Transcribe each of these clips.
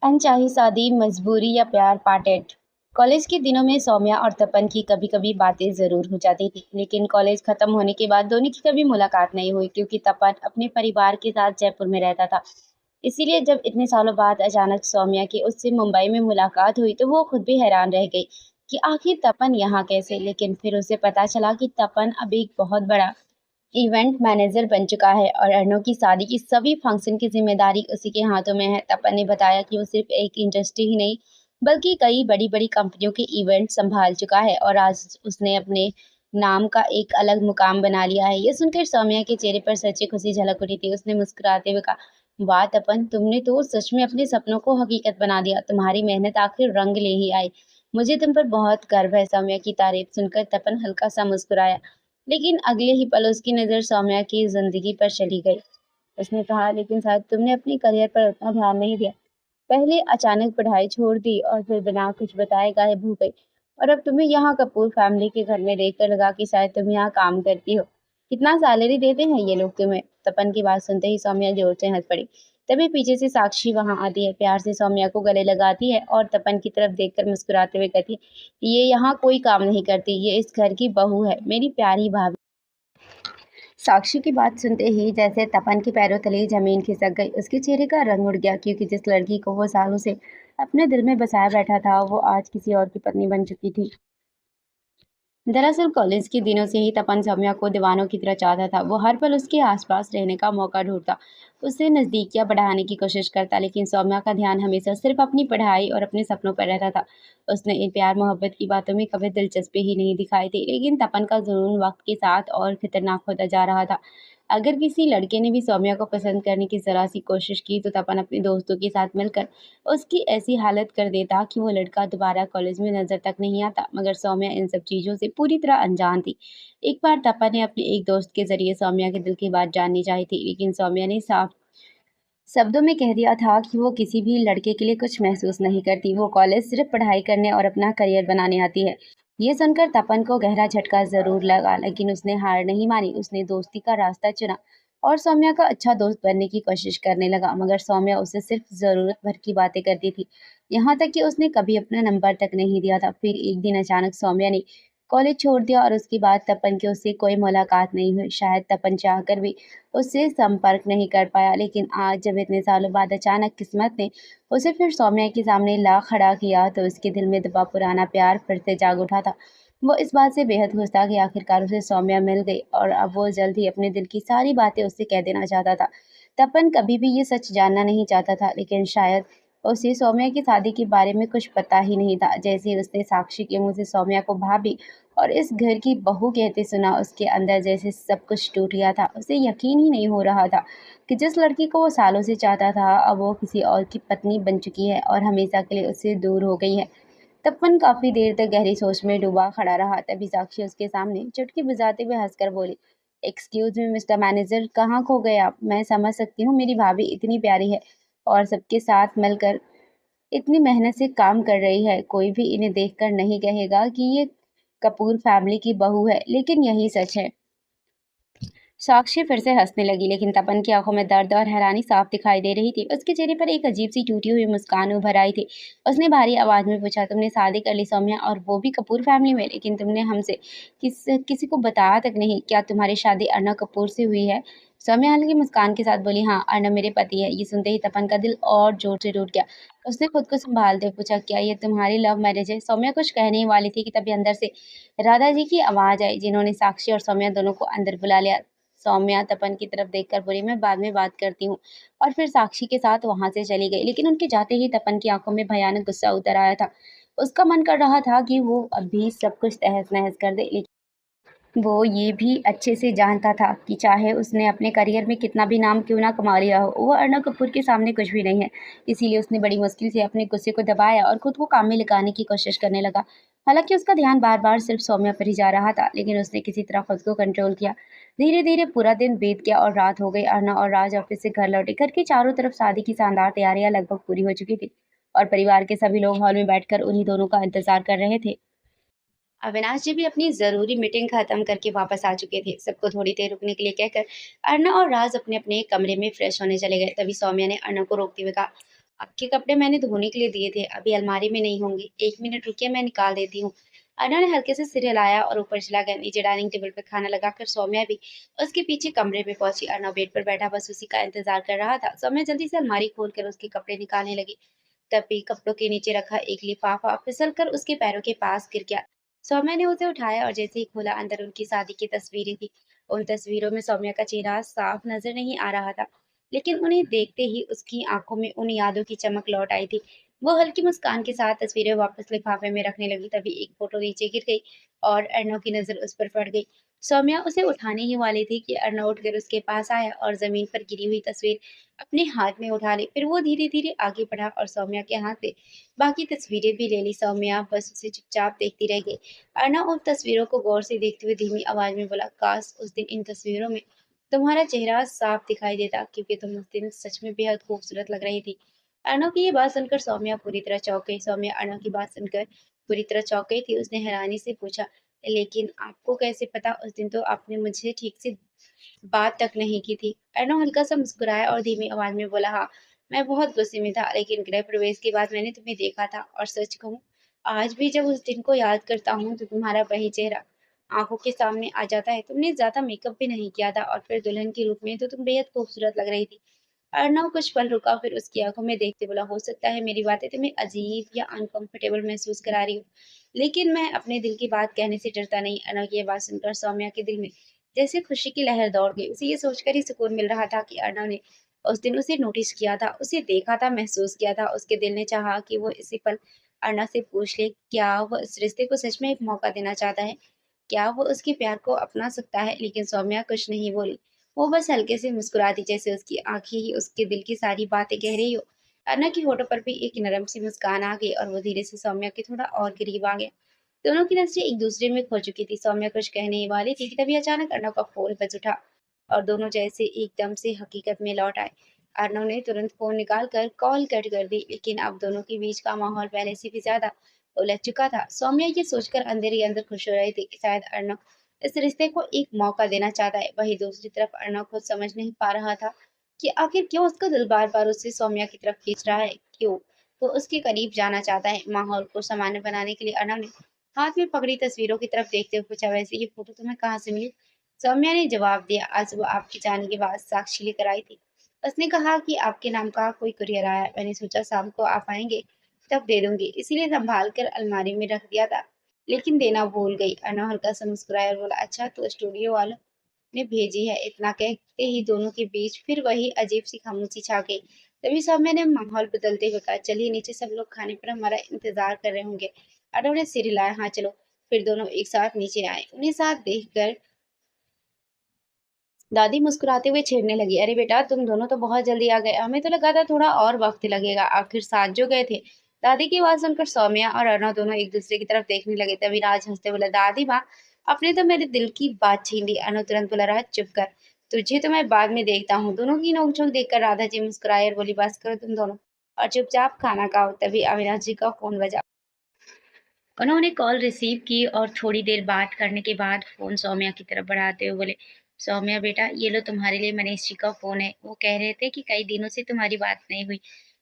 अनचाही शादी, मजबूरी या प्यार पार्ट 8। कॉलेज के दिनों में सौम्या और तपन की कभी-कभी बातें ज़रूर हो जाती थी, लेकिन कॉलेज खत्म होने के बाद दोनों की कभी मुलाकात नहीं हुई क्योंकि तपन अपने परिवार के साथ जयपुर में रहता था। इसीलिए जब इतने सालों बाद अचानक सौम्या की उससे मुंबई में मुलाकात हुई, तो वो खुद भी हैरान रह गई कि आखिर तपन यहाँ कैसे। लेकिन फिर उसे पता चला कि तपन अब एक बहुत बड़ा इवेंट मैनेजर बन चुका है और अर्णव की शादी की सभी फंक्शन की जिम्मेदारी उसी के हाथों में है। तपन ने बताया कि वो सिर्फ एक इंडस्ट्री ही नहीं, बल्कि कई बड़ी बड़ी कंपनियों के इवेंट संभाल चुका है और आज उसने अपने नाम का एक अलग मुकाम बना लिया है। ये सुनकर सौम्या के चेहरे पर सच्ची खुशी झलक उठी थी। उसने मुस्कुराते हुए कहा, वाह तपन, तुमने तो सच में अपने सपनों को हकीकत बना दिया। तुम्हारी मेहनत आखिर रंग ले ही आई। मुझे तुम पर बहुत गर्व है। सौम्या की तारीफ सुनकर तपन हल्का सा मुस्कुराया, लेकिन अगले ही पल उसकी नज़र सौम्या की ज़िंदगी पर चली गई। उसने कहा, लेकिन शायद तुमने अपनी करियर पर उतना ध्यान नहीं दिया। पहले अचानक पढ़ाई छोड़ दी और फिर बिना कुछ बताए गायब हो गई। और अब तुम्हें यहाँ कपूर फैमिली के घर में देखकर लगा कि शायद तुम यहाँ काम करती हो। कितना सैलरी देते हैं ये लोग तुम्हें? तपन की बात सुनते ही सौम्या जोर से हंस पड़ी। तभी पीछे से साक्षी वहां आती है, प्यार से सौम्या को गले लगाती है और तपन की तरफ देखकर मुस्कुराते हुए कहती है, ये यहाँ कोई काम नहीं करती, ये इस घर की बहू है, मेरी प्यारी भाभी। साक्षी की बात सुनते ही जैसे तपन के पैरों तले जमीन खिसक गई। उसके चेहरे का रंग उड़ गया क्योंकि जिस लड़की को वो सालों से अपने दिल में बसाया बैठा था, वो आज किसी और की पत्नी बन चुकी थी। दरअसल कॉलेज के दिनों से ही तपन सौम्या को दीवानों की तरह चाहता था। वो हर पल उसके आसपास रहने का मौका ढूंढता, उससे नज़दीकियां बढ़ाने की कोशिश करता, लेकिन सौम्या का ध्यान हमेशा सिर्फ अपनी पढ़ाई और अपने सपनों पर रहता था। उसने इन प्यार मोहब्बत की बातों में कभी दिलचस्पी ही नहीं दिखाई थी, लेकिन तपन का जुनून वक्त के साथ और खतरनाक होता जा रहा था। अगर किसी लड़के ने भी सौम्या को पसंद करने की जरा सी कोशिश की, तो तपन अपने दोस्तों के साथ मिलकर उसकी ऐसी हालत कर देता कि वो लड़का दोबारा कॉलेज में नजर तक नहीं आता। मगर सौम्या इन सब चीज़ों से पूरी तरह अनजान थी। एक बार तपन ने अपने एक दोस्त के जरिए सौम्या के दिल की बात जाननी चाही थी, लेकिन सौम्या ने साफ शब्दों में कह दिया था कि वो किसी भी लड़के के लिए कुछ महसूस नहीं करती। वो कॉलेज सिर्फ पढ़ाई करने और अपना करियर बनाने आती है। ये सुनकर तपन को गहरा झटका जरूर लगा, लेकिन उसने हार नहीं मानी। उसने दोस्ती का रास्ता चुना और सौम्या का अच्छा दोस्त बनने की कोशिश करने लगा। मगर सौम्या उसे सिर्फ जरूरत भर की बातें करती थी, यहाँ तक कि उसने कभी अपना नंबर तक नहीं दिया था। फिर एक दिन अचानक सौम्या ने कॉलेज छोड़ दिया और उसके बाद तपन की उससे कोई मुलाकात नहीं हुई। शायद तपन चाहकर भी उससे संपर्क नहीं कर पाया, लेकिन आज जब इतने सालों बाद अचानक किस्मत ने उसे फिर सौम्या के सामने ला खड़ा किया, तो उसके दिल में दबा पुराना प्यार फिर से जाग उठा था। वो इस बात से बेहद खुश था कि आखिरकार उसे सौम्या मिल गई और अब वो जल्द ही अपने दिल की सारी बातें उससे कह देना चाहता था। तपन कभी भी ये सच जानना नहीं चाहता था, लेकिन शायद उसे सौम्या की शादी के बारे में कुछ पता ही नहीं था। जैसे ही उसने साक्षी के मुंह से सौम्या को भाभी और इस घर की बहू कहते सुना, उसके अंदर जैसे सब कुछ टूट गया था। उसे यकीन ही नहीं हो रहा था कि जिस लड़की को वो सालों से चाहता था, अब वो किसी और की पत्नी बन चुकी है और हमेशा के लिए उससे दूर हो गई है। तपन काफी देर तक गहरी सोच में डूबा खड़ा रहा। तभी साक्षी उसके सामने चुटकी बजाते हुए हंसकर बोली, एक्सक्यूज मी मिस्टर मैनेजर, कहाँ खो गए आप? मैं समझ सकती हूँ मेरी भाभी इतनी प्यारी है और सबके साथ मिलकर इतनी मेहनत से काम कर रही है। कोई भी इन्हें देखकर नहीं कहेगा कि ये कपूर फैमिली की बहू है, लेकिन यही सच है। साक्षी फिर से हंसने लगी, लेकिन तपन की आंखों में दर्द और हैरानी साफ दिखाई दे रही थी। उसके चेहरे पर एक अजीब सी टूटी हुई मुस्कान उभर आई थी। उसने भारी आवाज में पूछा, तुमने शादी कर ली सौम्या, और वो भी कपूर फैमिली में? लेकिन तुमने हमसे किसी को बताया तक नहीं। क्या तुम्हारी शादी अर्नव कपूर से हुई है? सौम्या हल्की मुस्कान के साथ बोली, हाँ, अर्नव मेरे पति है। ये सुनते ही तपन का दिल और जोर से टूट गया। उसने खुद को संभालते हुए पूछा, क्या ये तुम्हारी लव मैरिज है? सौम्या कुछ कहने ही वाली थी कि तभी अंदर से राधा जी की आवाज आई, जिन्होंने साक्षी और सौम्या दोनों को अंदर बुला लिया। सौम्या तपन की तरफ देखकर बोली, मैं बाद में बात करती हूँ, और फिर साक्षी के साथ वहां से चली गई। लेकिन उनके जाते ही तपन की आंखों में भयानक गुस्सा उतर आया था। उसका मन कर रहा था कि वो अभी सब कुछ तहस नहस कर दे, लेकिन वो ये भी अच्छे से जानता था कि चाहे उसने अपने करियर में कितना भी नाम क्यों ना कमा लिया हो, वो अर्नव कपूर के सामने कुछ भी नहीं है। इसीलिए उसने बड़ी मुश्किल से अपने गुस्से को दबाया और खुद को काम में लगाने की कोशिश करने लगा। हालांकि उसका ध्यान बार बार सिर्फ सौम्या पर ही जा रहा था, लेकिन उसने किसी तरह खुद को कंट्रोल किया। धीरे धीरे पूरा दिन बीत गया और रात हो गई। अर्नव और राज ऑफिस से घर लौटे। घर के चारों तरफ शादी की शानदार तैयारियां लगभग पूरी हो चुकी थी और परिवार के सभी लोग हॉल में बैठकर उन्हीं दोनों का इंतजार कर रहे थे। अविनाश जी भी अपनी जरूरी मीटिंग खत्म करके वापस आ चुके थे। सबको थोड़ी देर रुकने के लिए कहकर अर्णव और राज अपने अपने कमरे में फ्रेश होने चले गए। तभी सौम्या ने अर्णव को रोकते हुए कहा, आपके कपड़े मैंने धोने के लिए दिए थे, अभी अलमारी में नहीं होंगे। 1 मिनट रुकिए, मैं निकाल देती हूँ। अनन्या ने हल्के से सिर हिलाया और ऊपर चला गया। नीचे डाइनिंग टेबल पर खाना लगाकर सौम्या भी उसके पीछे कमरे में पहुंची। अर्नव बेड पर बैठा बस उसी का इंतजार कर रहा था। सौम्या जल्दी से अलमारी खोलकर उसके कपड़े निकालने लगी। तभी कपड़ों के नीचे रखा एक लिफाफा फिसलकर उसके पैरों के पास गिर गया। सौम्या ने उसे उठाया और जैसे ही खोला, अंदर उनकी शादी की तस्वीरें थी। उन तस्वीरों में सौम्या का चेहरा साफ नजर नहीं आ रहा था, लेकिन उन्हें देखते ही उसकी आंखों में उन यादों की चमक लौट आई थी। वो हल्की मुस्कान के साथ तस्वीरें वापस लिफाफे में रखने लगी। तभी एक फोटो नीचे गिर गई और अर्नव की नजर उस पर पड़ गई। सौम्या उसे उठाने ही वाली थी कि अर्नव उठकर उसके पास आया और जमीन पर गिरी हुई तस्वीर अपने हाथ में उठा ली। फिर वो धीरे धीरे आगे बढ़ा और सौम्या के हाथ से बाकी तस्वीरें भी ले ली। सौम्या बस उसे चुपचाप देखती रह गई। अर्नव उन तस्वीरों को गौर से देखते हुए धीमी आवाज में बोला, काश उस दिन इन तस्वीरों में तुम्हारा चेहरा साफ दिखाई देता, क्योंकि तुम उस दिन सच में बेहद खूबसूरत लग रही थी। अर्नव की ये बात सुनकर सौम्या पूरी तरह चौंक गई। सौम्या अर्नव की बात सुनकर पूरी तरह चौंक गई थी। उसने हैरानी से पूछा, लेकिन आपको कैसे पता? उस दिन तो आपने मुझे ठीक से बात तक नहीं की थी। अर्नव हल्का सा मुस्कुराया और धीमी आवाज में बोला, हाँ, मैं बहुत गुस्से में था, लेकिन गृह प्रवेश के बाद मैंने तुम्हें देखा था और सच कहूँ, आज भी जब उस दिन को याद करता हूँ तो तुम्हारा वही चेहरा आंखों के सामने आ जाता है। तुमने ज्यादा मेकअप भी नहीं किया था और फिर दुल्हन के रूप में तो तुम बेहद खूबसूरत लग रही थी। अर्नव कुछ पल रुका, फिर उसकी आंखों में देखते बोला, हो सकता है मेरी बातें तुम्हें अजीब या अनकंफर्टेबल महसूस करा रही हो, लेकिन मैं अपने दिल की बात कहने से डरता नहीं। अर्नव की ये बात सुनकर सौम्या के दिल में जैसे खुशी की लहर दौड़ गई। उसे ये सोचकर ही सुकून मिल रहा था कि अर्नव ने उस दिन उसे नोटिस किया था, उसे देखा था, महसूस किया था। उसके दिल ने चाहा कि वो इसी पल अर्नव से पूछ ले, क्या वो इस रिश्ते को सच में एक मौका देना चाहता है, क्या वो उसके प्यार को अपना सकता है? लेकिन सौम्या कुछ नहीं बोली। वो बस हल्के से मुस्कुरा दी, जैसे उसकी आंखें ही उसके दिल की सारी बातें कह रही हो। अन्ना की होठों पर भी एक नरम सी मुस्कान आ गई और वो धीरे से सौम्या के थोड़ा और करीब आ गया। दोनों की नजरें एक दूसरे में खो चुकी थी। सौम्या कुछ कहने ही वाली थी कि तभी अचानक अर्नव का फोन बज उठा और दोनों जैसे एकदम से हकीकत में लौट आए। अर्नव ने तुरंत फोन निकाल कर कॉल कट कर दी, लेकिन अब दोनों के बीच का माहौल पहले से भी ज्यादा उलझ चुका था। सौम्या ये सोचकर अंदर ही अंदर खुश हो रही थी कि शायद अर्नव इस रिश्ते को एक मौका देना चाहता है। वहीं दूसरी तरफ अर्नव खुद समझ नहीं पा रहा था कि आखिर क्यों उसका दिल बार बार उससे सौम्या की तरफ खींच रहा है। क्यों वो उसके करीब जाना चाहता है। माहौल को सामान्य बनाने के लिए अर्नव ने हाथ में पकड़ी तस्वीरों की तरफ देखते हुए पूछा, वैसे ये फोटो तुम्हें कहाँ से मिली? सौम्या ने जवाब दिया, आज सुबह आपके जाने के बाद साक्षी लेकर आई थी। उसने कहा कि आपके नाम का कोई कुरियर आया, मैंने सोचा शाम को आप आएंगे तब दे दूंगी, इसीलिए संभाल कर अलमारी में रख दिया था, लेकिन देना भूल गई। अर्नव हल्का सा मुस्कुराया और बोला, अच्छा, तो स्टूडियो वालों ने भेजी है। इतना कहते ही दोनों के बीच फिर वही अजीब सी खामोशी छा गई। तभी सौम्या ने माहौल बदलते हुए कहा, चलिए नीचे, सब लोग खाने पर हमारा इंतजार कर रहे होंगे। अर्नव ने सिर हिलाया, हाँ चलो। फिर दोनों एक साथ नीचे आए। उन्हें साथ देखकर दादी मुस्कुराते हुए छेड़ने लगी, अरे बेटा, तुम दोनों तो बहुत जल्दी आ गए, हमें तो लगा था थोड़ा और वक्त लगेगा, आखिर साथ जो गए थे। दादी की आवाज सुनकर सौम्या और अर्णव दोनों एक दूसरे की तरफ देखने लगे। तभी राज हंसते बोला, दादी माँ, आपने तो मेरे दिल की बात छीन ली। अर्णव तुरंत बोला, राज चुप कर, तुझे तो मैं बाद में देखता हूँ। दोनों की नोकझोंक देखकर राधा जी मुस्कुराए और बोली, बस करो तुम दोनों और चुपचाप खाना खाओ। तभी अविनाश जी का फोन बजा। उन्होंने कॉल रिसीव की और थोड़ी देर बात करने के बाद फोन सौम्या की तरफ बढ़ाते हुए बोले, सौम्या बेटा, ये लो तुम्हारे लिए मनीष जी का फोन है। वो कह रहे थे कि कई दिनों से तुम्हारी बात नहीं हुई,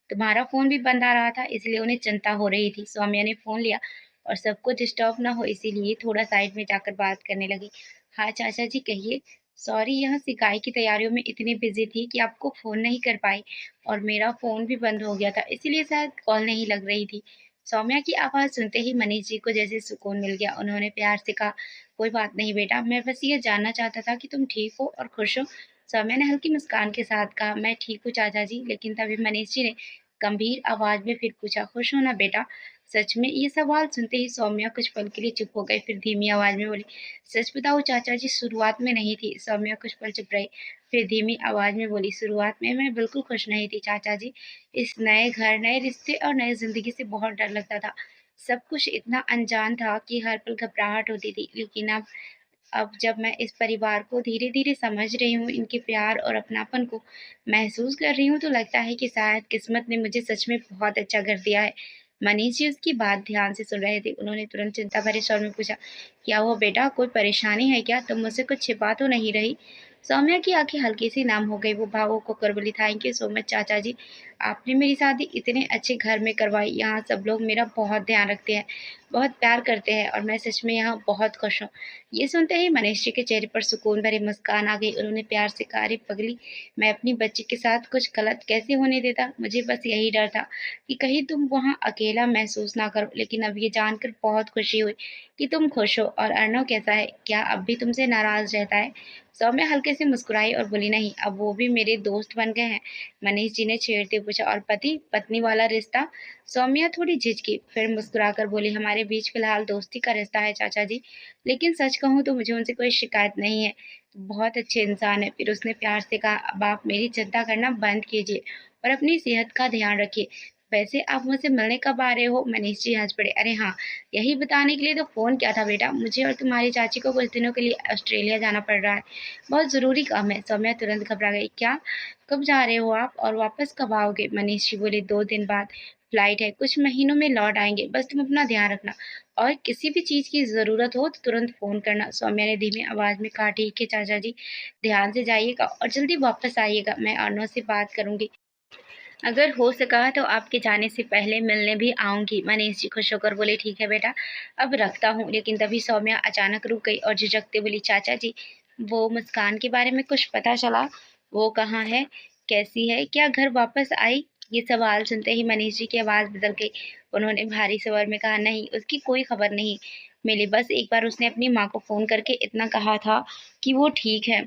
तुम्हारा फोन भी बंद आ रहा था, इसलिए उन्हें चिंता हो रही थी। सौम्या ने फोन लिया और सबको डिस्टर्ब ना हो इसीलिए थोड़ा साइड में जाकर बात करने लगी। हाँ चाचा जी, कहिए। सॉरी, यहाँ सिकाई की तैयारियों में इतनी बिजी थी कि आपको फोन नहीं कर पाई, और मेरा फोन भी बंद हो गया था, इसीलिए शायद कॉल नहीं लग रही थी। सौम्या की आवाज़ सुनते ही मनीष जी को जैसे सुकून मिल गया। उन्होंने प्यार से कहा, कोई बात नहीं बेटा, मैं बस ये जानना चाहता था कि तुम ठीक हो और खुश हो। सौम्या ने हल्की मुस्कान के साथ कहा, मैं ठीक हूँ चाचा जी। लेकिन तभी मनीष जी ने गंभीर आवाज में फिर पूछा, खुश हो ना बेटा? सच में? ये सवाल सुनते ही सौम्या कुछ पल के लिए चुप हो गई, फिर धीमी आवाज में बोली, सच बताओ चाचा जी, शुरुआत में नहीं थी। सौम्या कुछ पल चुप रही, फिर धीमी आवाज में बोली, शुरुआत में मैं बिल्कुल खुश नहीं थी चाचा जी। इस नए घर, नए रिश्ते और नई जिंदगी से बहुत डर लगता था। सब कुछ इतना अनजान था कि हर पल घबराहट होती थी। लेकिन अब जब मैं इस परिवार को धीरे धीरे समझ रही हूँ, इनके प्यार और अपनापन को महसूस कर रही हूँ, तो लगता है कि शायद किस्मत ने मुझे सच में बहुत अच्छा कर दिया है। मनीष जी उसकी बात ध्यान से सुन रहे थे। उन्होंने तुरंत चिंता भरे स्वर में पूछा, क्या हुआ बेटा, कोई परेशानी है क्या? तुम मुझसे कुछ छिपा तो नहीं रही? सौम्या की आंखें हल्की सी नम हो गई। वो भावुक होकर बोली, थैंक यू सो मच चाचा जी, आपने मेरी शादी इतने अच्छे घर में करवाई। यहाँ सब लोग मेरा बहुत ध्यान रखते हैं, बहुत प्यार करते हैं और मैं सच में यहाँ बहुत खुश हूँ। ये सुनते ही मनीष जी के चेहरे पर सुकून भरी मुस्कान आ गई। उन्होंने प्यार से कहा, अरे पगली, मैं अपनी बच्ची के साथ कुछ गलत कैसे होने देता। मुझे बस यही डर था कि कहीं तुम वहाँ अकेला महसूस ना करो। लेकिन अब ये जानकर बहुत खुशी हुई कि तुम खुश हो। और अर्णव कैसा है, क्या अब भी तुमसे नाराज रहता है? सौम्या हल्के से मुस्कुराई और बोली, नहीं, अब वो भी मेरे दोस्त बन गए हैं। मनीष जी ने छेड़ते पूछा, और पति पत्नी वाला रिश्ता? सौम्या थोड़ी झिझकी, फिर मुस्कुराकर बोली, हमारे बीच फिलहाल दोस्ती का रिश्ता है चाचा जी, लेकिन सच कहूँ तो मुझे उनसे कोई शिकायत नहीं है। बहुत अच्छे इंसान है। फिर उसने प्यार से कहा, अब आप मेरी चिंता करना बंद कीजिए और अपनी सेहत का ध्यान रखिए। वैसे आप मुझसे मिलने कब आ रहे हो? मनीष जी हंस पड़े, अरे हाँ, यही बताने के लिए तो फ़ोन किया था बेटा। मुझे और तुम्हारी चाची को कुछ दिनों के लिए ऑस्ट्रेलिया जाना पड़ रहा है, बहुत ज़रूरी काम है। सौम्या तुरंत घबरा गई, क्या? कब जा रहे हो आप और वापस कब आओगे? मनीष जी बोले, 2 दिन बाद फ्लाइट है, कुछ महीनों में लौट आएंगे। बस तुम अपना ध्यान रखना और किसी भी चीज़ की ज़रूरत हो तो तुरंत फ़ोन करना। सौम्या ने धीमी आवाज़ में कहा, ठीक है चाचा जी, ध्यान से जाइएगा और जल्दी वापस आइएगा। मैं अर्णव से बात करूँगी, अगर हो सका तो आपके जाने से पहले मिलने भी आऊँगी। मनीष जी खुश होकर बोले, ठीक है बेटा, अब रखता हूँ। लेकिन तभी सौम्या अचानक रुक गई और झिझकते बोली, चाचा जी, वो मुस्कान के बारे में कुछ पता चला? वो कहाँ है, कैसी है, क्या घर वापस आई? ये सवाल सुनते ही मनीष जी की आवाज़ बदल गई। उन्होंने भारी स्वर में कहा, नहीं, उसकी कोई खबर नहीं मिली। बस एक बार उसने अपनी माँ को फ़ोन करके इतना कहा था कि वो ठीक है,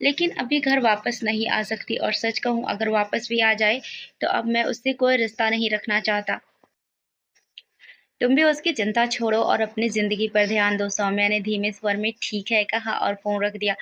लेकिन अभी घर वापस नहीं आ सकती। और सच कहूँ, अगर वापस भी आ जाए तो अब मैं उससे कोई रिश्ता नहीं रखना चाहता। तुम भी उसकी चिंता छोड़ो और अपनी ज़िंदगी पर ध्यान दो। सौम्या ने धीमे स्वर में ठीक है कहा और फ़ोन रख दिया।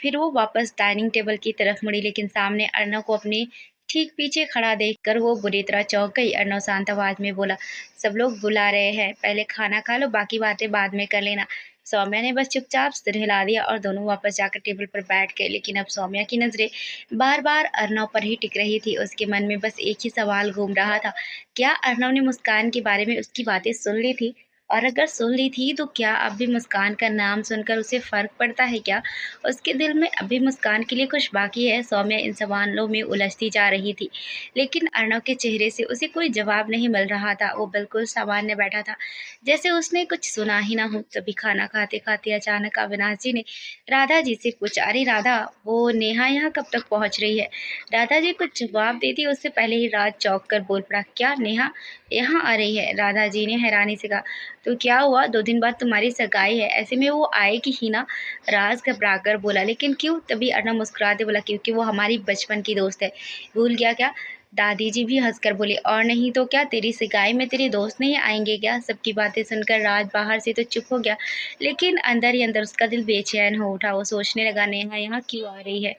फिर वो वापस डाइनिंग टेबल की तरफ मुड़ी, लेकिन सामने अर्णव को अपने ठीक पीछे खड़ा देखकर वो बुरी तरह चौंक गई। अर्णव शांत आवाज़ में बोला, सब लोग बुला रहे हैं, पहले खाना खा लो, बाकी बातें बाद में कर लेना। सौम्या ने बस चुपचाप सिर हिला दिया और दोनों वापस जाकर टेबल पर बैठ गए। लेकिन अब सौम्या की नज़रें बार-बार अर्णव पर ही टिक रही थी। उसके मन में बस एक ही सवाल घूम रहा था, क्या अर्णव ने मुस्कान के बारे में उसकी बातें सुन ली थी? और अगर सुन ली थी तो क्या अब भी मुस्कान का नाम सुनकर उसे फ़र्क पड़ता है क्या? उसके दिल में अभी मुस्कान के लिए कुछ बाकी है? सौम्या इन सवालों में उलझती जा रही थी, लेकिन अर्णव के चेहरे से उसे कोई जवाब नहीं मिल रहा था। वो बिल्कुल सामान्य बैठा था, जैसे उसने कुछ सुना ही ना हो। तभी खाना खाते-खाते अचानक अविनाश जी ने राधा जी से पूछा, अरे राधा, वो नेहा यहाँ कब तक पहुँच रही है? राधा जी कुछ जवाब देती उससे पहले ही राज चौंक कर बोल पड़ा, क्या नेहा यहाँ आ रही है? राधा जी ने हैरानी से कहा, तो क्या हुआ, 2 दिन बाद तुम्हारी सगाई है, ऐसे में वो आएगी ही ना? राज घबरा कर बोला, लेकिन क्यों? तभी अर्णव मुस्कुराते बोला, क्योंकि वो हमारी बचपन की दोस्त है, भूल गया क्या? दादी जी भी हंसकर बोले, और नहीं तो क्या, तेरी सगाई में तेरे दोस्त नहीं आएंगे क्या? सबकी बातें सुनकर राज बाहर से तो चुप हो गया, लेकिन अंदर ही अंदर उसका दिल बेचैन हो उठा। वो सोचने लगा, नेहा यहाँ क्यों आ रही है?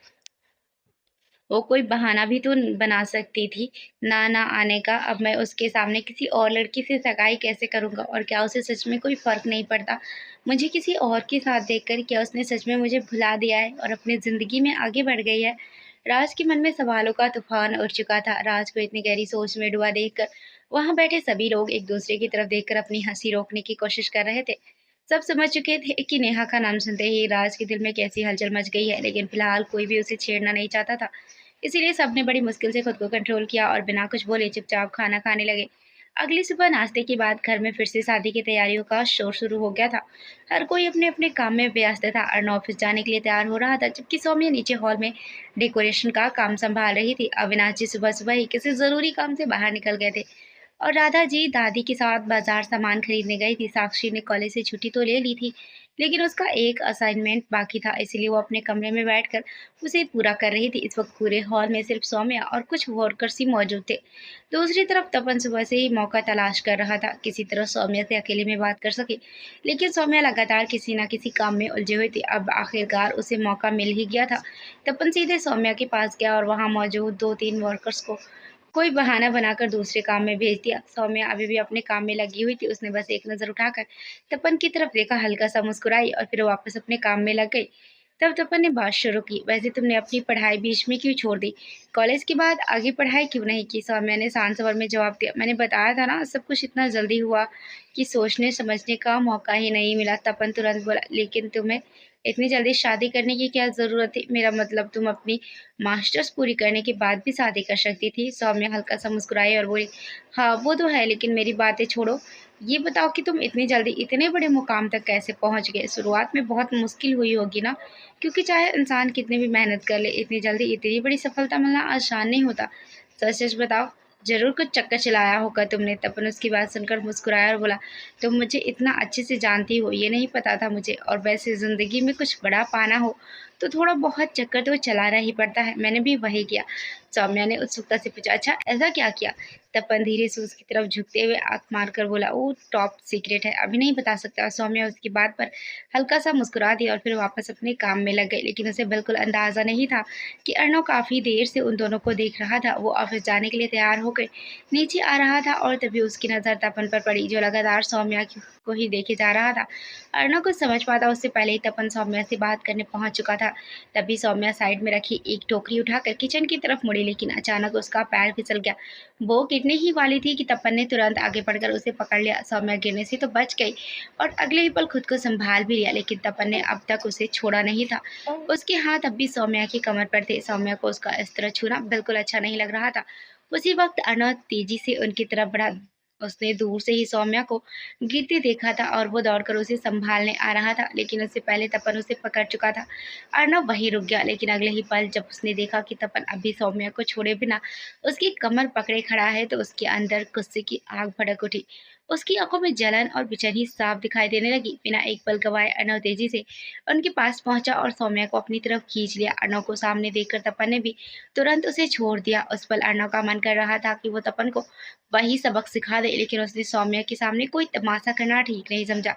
वो कोई बहाना भी तो बना सकती थी ना आने का। अब मैं उसके सामने किसी और लड़की से सगाई कैसे करूँगा? और क्या उसे सच में कोई फ़र्क नहीं पड़ता मुझे किसी और के साथ देखकर? क्या उसने सच में मुझे भुला दिया है और अपनी ज़िंदगी में आगे बढ़ गई है? राज के मन में सवालों का तूफ़ान उठ चुका था। राज को इतनी गहरी सोच में डूबा देखकर वहाँ बैठे सभी लोग एक दूसरे की तरफ देखकर अपनी हँसी रोकने की कोशिश कर रहे थे। सब समझ चुके थे कि नेहा का नाम सुनते ही राज के दिल में कैसी हलचल मच गई है, लेकिन फ़िलहाल कोई भी उसे छेड़ना नहीं चाहता था। इसीलिए सबने बड़ी मुश्किल से खुद को कंट्रोल किया और बिना कुछ बोले चुपचाप खाना खाने लगे। अगली सुबह नाश्ते के बाद घर में फिर से शादी की तैयारियों का शोर शुरू हो गया था। हर कोई अपने अपने काम में व्यस्त था। अर्णव ऑफिस जाने के लिए तैयार हो रहा था, जबकि सौम्या नीचे हॉल में डेकोरेशन का काम संभाल रही थी। अविनाश जी सुबह सुबह ही किसी जरूरी काम से बाहर निकल गए थे और राधा जी दादी के साथ बाजार सामान खरीदने गई थी। साक्षी ने कॉलेज से छुट्टी तो ले ली थी, लेकिन उसका एक असाइनमेंट बाकी था, इसलिए वो अपने कमरे में बैठकर उसे पूरा कर रही थी। इस वक्त पूरे हॉल में सिर्फ सौम्या और कुछ वर्कर्स ही मौजूद थे। दूसरी तरफ तपन सुबह से ही मौका तलाश कर रहा था, किसी तरह सौम्या से अकेले में बात कर सके, लेकिन सौम्या लगातार किसी न किसी काम में उलझे हुए थी। अब आखिरकार उसे मौका मिल ही गया था। तपन सीधे सौम्या के पास गया और वहाँ मौजूद 2-3 वर्कर्स को कोई बहाना बनाकर दूसरे काम में भेज दिया। सौम्या अभी भी अपने काम में लगी हुई थी। उसने बस एक नज़र उठाकर तपन की तरफ देखा, हल्का सा मुस्कुराई और फिर वापस अपने काम में लग गई। तब तपन ने बात शुरू की, वैसे तुमने अपनी पढ़ाई बीच में क्यों छोड़ दी? कॉलेज के बाद आगे पढ़ाई क्यों नहीं की? सौम्या ने शांत स्वर में जवाब दिया, मैंने बताया था ना, सब कुछ इतना जल्दी हुआ कि सोचने समझने का मौका ही नहीं मिला। तपन तुरंत बोला, लेकिन तुम्हें इतनी जल्दी शादी करने की क्या ज़रूरत थी? मेरा मतलब तुम अपनी मास्टर्स पूरी करने के बाद भी शादी कर सकती थी। सौम्या हल्का-सा मुस्कुराई और बोली, हाँ, वो तो है, लेकिन मेरी बातें छोड़ो। ये बताओ कि तुम इतनी जल्दी इतने बड़े मुकाम तक कैसे पहुँच गए? शुरुआत में बहुत मुश्किल हुई होगी ना? क्योंकि चाहे इंसान कितनी भी मेहनत कर ले, इतनी जल्दी इतनी बड़ी सफलता मिलना आसान नहीं होता। सच-सच बताओ, ज़रूर कुछ चक्कर चलाया होगा तुमने। तपन उसकी बात सुनकर मुस्कुराया और बोला, तुम मुझे इतना अच्छे से जानती हो, ये नहीं पता था मुझे। और वैसे ज़िंदगी में कुछ बड़ा पाना हो, तो थोड़ा बहुत चक्कर तो चलाना ही पड़ता है। मैंने भी वही किया। सौम्या ने उत्सुकता से पूछा, अच्छा ऐसा क्या किया? तपन धीरे से उसकी तरफ झुकते हुए आँख मारकर बोला, वो टॉप सीक्रेट है, अभी नहीं बता सकता। सौम्या उसकी बात पर हल्का सा मुस्कुरा दिया और फिर वापस अपने काम में लग गई। लेकिन उसे बिल्कुल अंदाज़ा नहीं था कि अर्णव काफ़ी देर से उन दोनों को देख रहा था। वो ऑफिस जाने के लिए तैयार होकर नीचे आ रहा था और तभी उसकी नज़र तपन पर पड़ी, जो लगातार सौम्या को ही देखे जा रहा था। अर्णव कुछ समझ पाता उससे पहले ही तपन सौम्या से बात करने पहुंच चुका था। तभी सौम्या साइड में रखी एक टोकरी उठाकर किचन की तरफ मुड़ी, लेकिन अचानक उसका पैर फिसल गया। वो गिरने ही वाली थी कि तपन ने तुरंत आगे बढ़कर उसे पकड़ लिया। सौम्या गिरने से तो बच गई और अगले ही पल खुद को संभाल भी लिया, लेकिन तपन ने अब तक उसे छोड़ा नहीं था। उसके हाथ अब भी सौम्या की कमर पर थे। सौम्या को उसका इस तरह छूना बिल्कुल अच्छा नहीं लग रहा था। उसी वक्त अर्णव तेजी से उनकी तरफ बढ़ा। उसने दूर से ही सौम्या को गिरते देखा था और वो दौड़कर उसे संभालने आ रहा था, लेकिन उससे पहले तपन उसे पकड़ चुका था। अर्णव वहीं रुक गया, लेकिन अगले ही पल जब उसने देखा कि तपन अभी सौम्या को छोड़े बिना उसकी कमर पकड़े खड़ा है, तो उसके अंदर गुस्से की आग भड़क उठी। उसकी आंखों में जलन और बेचैनी साफ दिखाई देने लगी। बिना एक पल गवाए अर्णव तेजी से उनके पास पहुंचा और सौम्या को अपनी तरफ खींच लिया। अर्णव को सामने देखकर तपन ने भी तुरंत उसे छोड़ दिया। उस पल अर्णव का मन कर रहा था कि वो तपन को वही सबक सिखा दे, लेकिन उसने सौम्या के सामने कोई तमाशा करना ठीक नहीं समझा।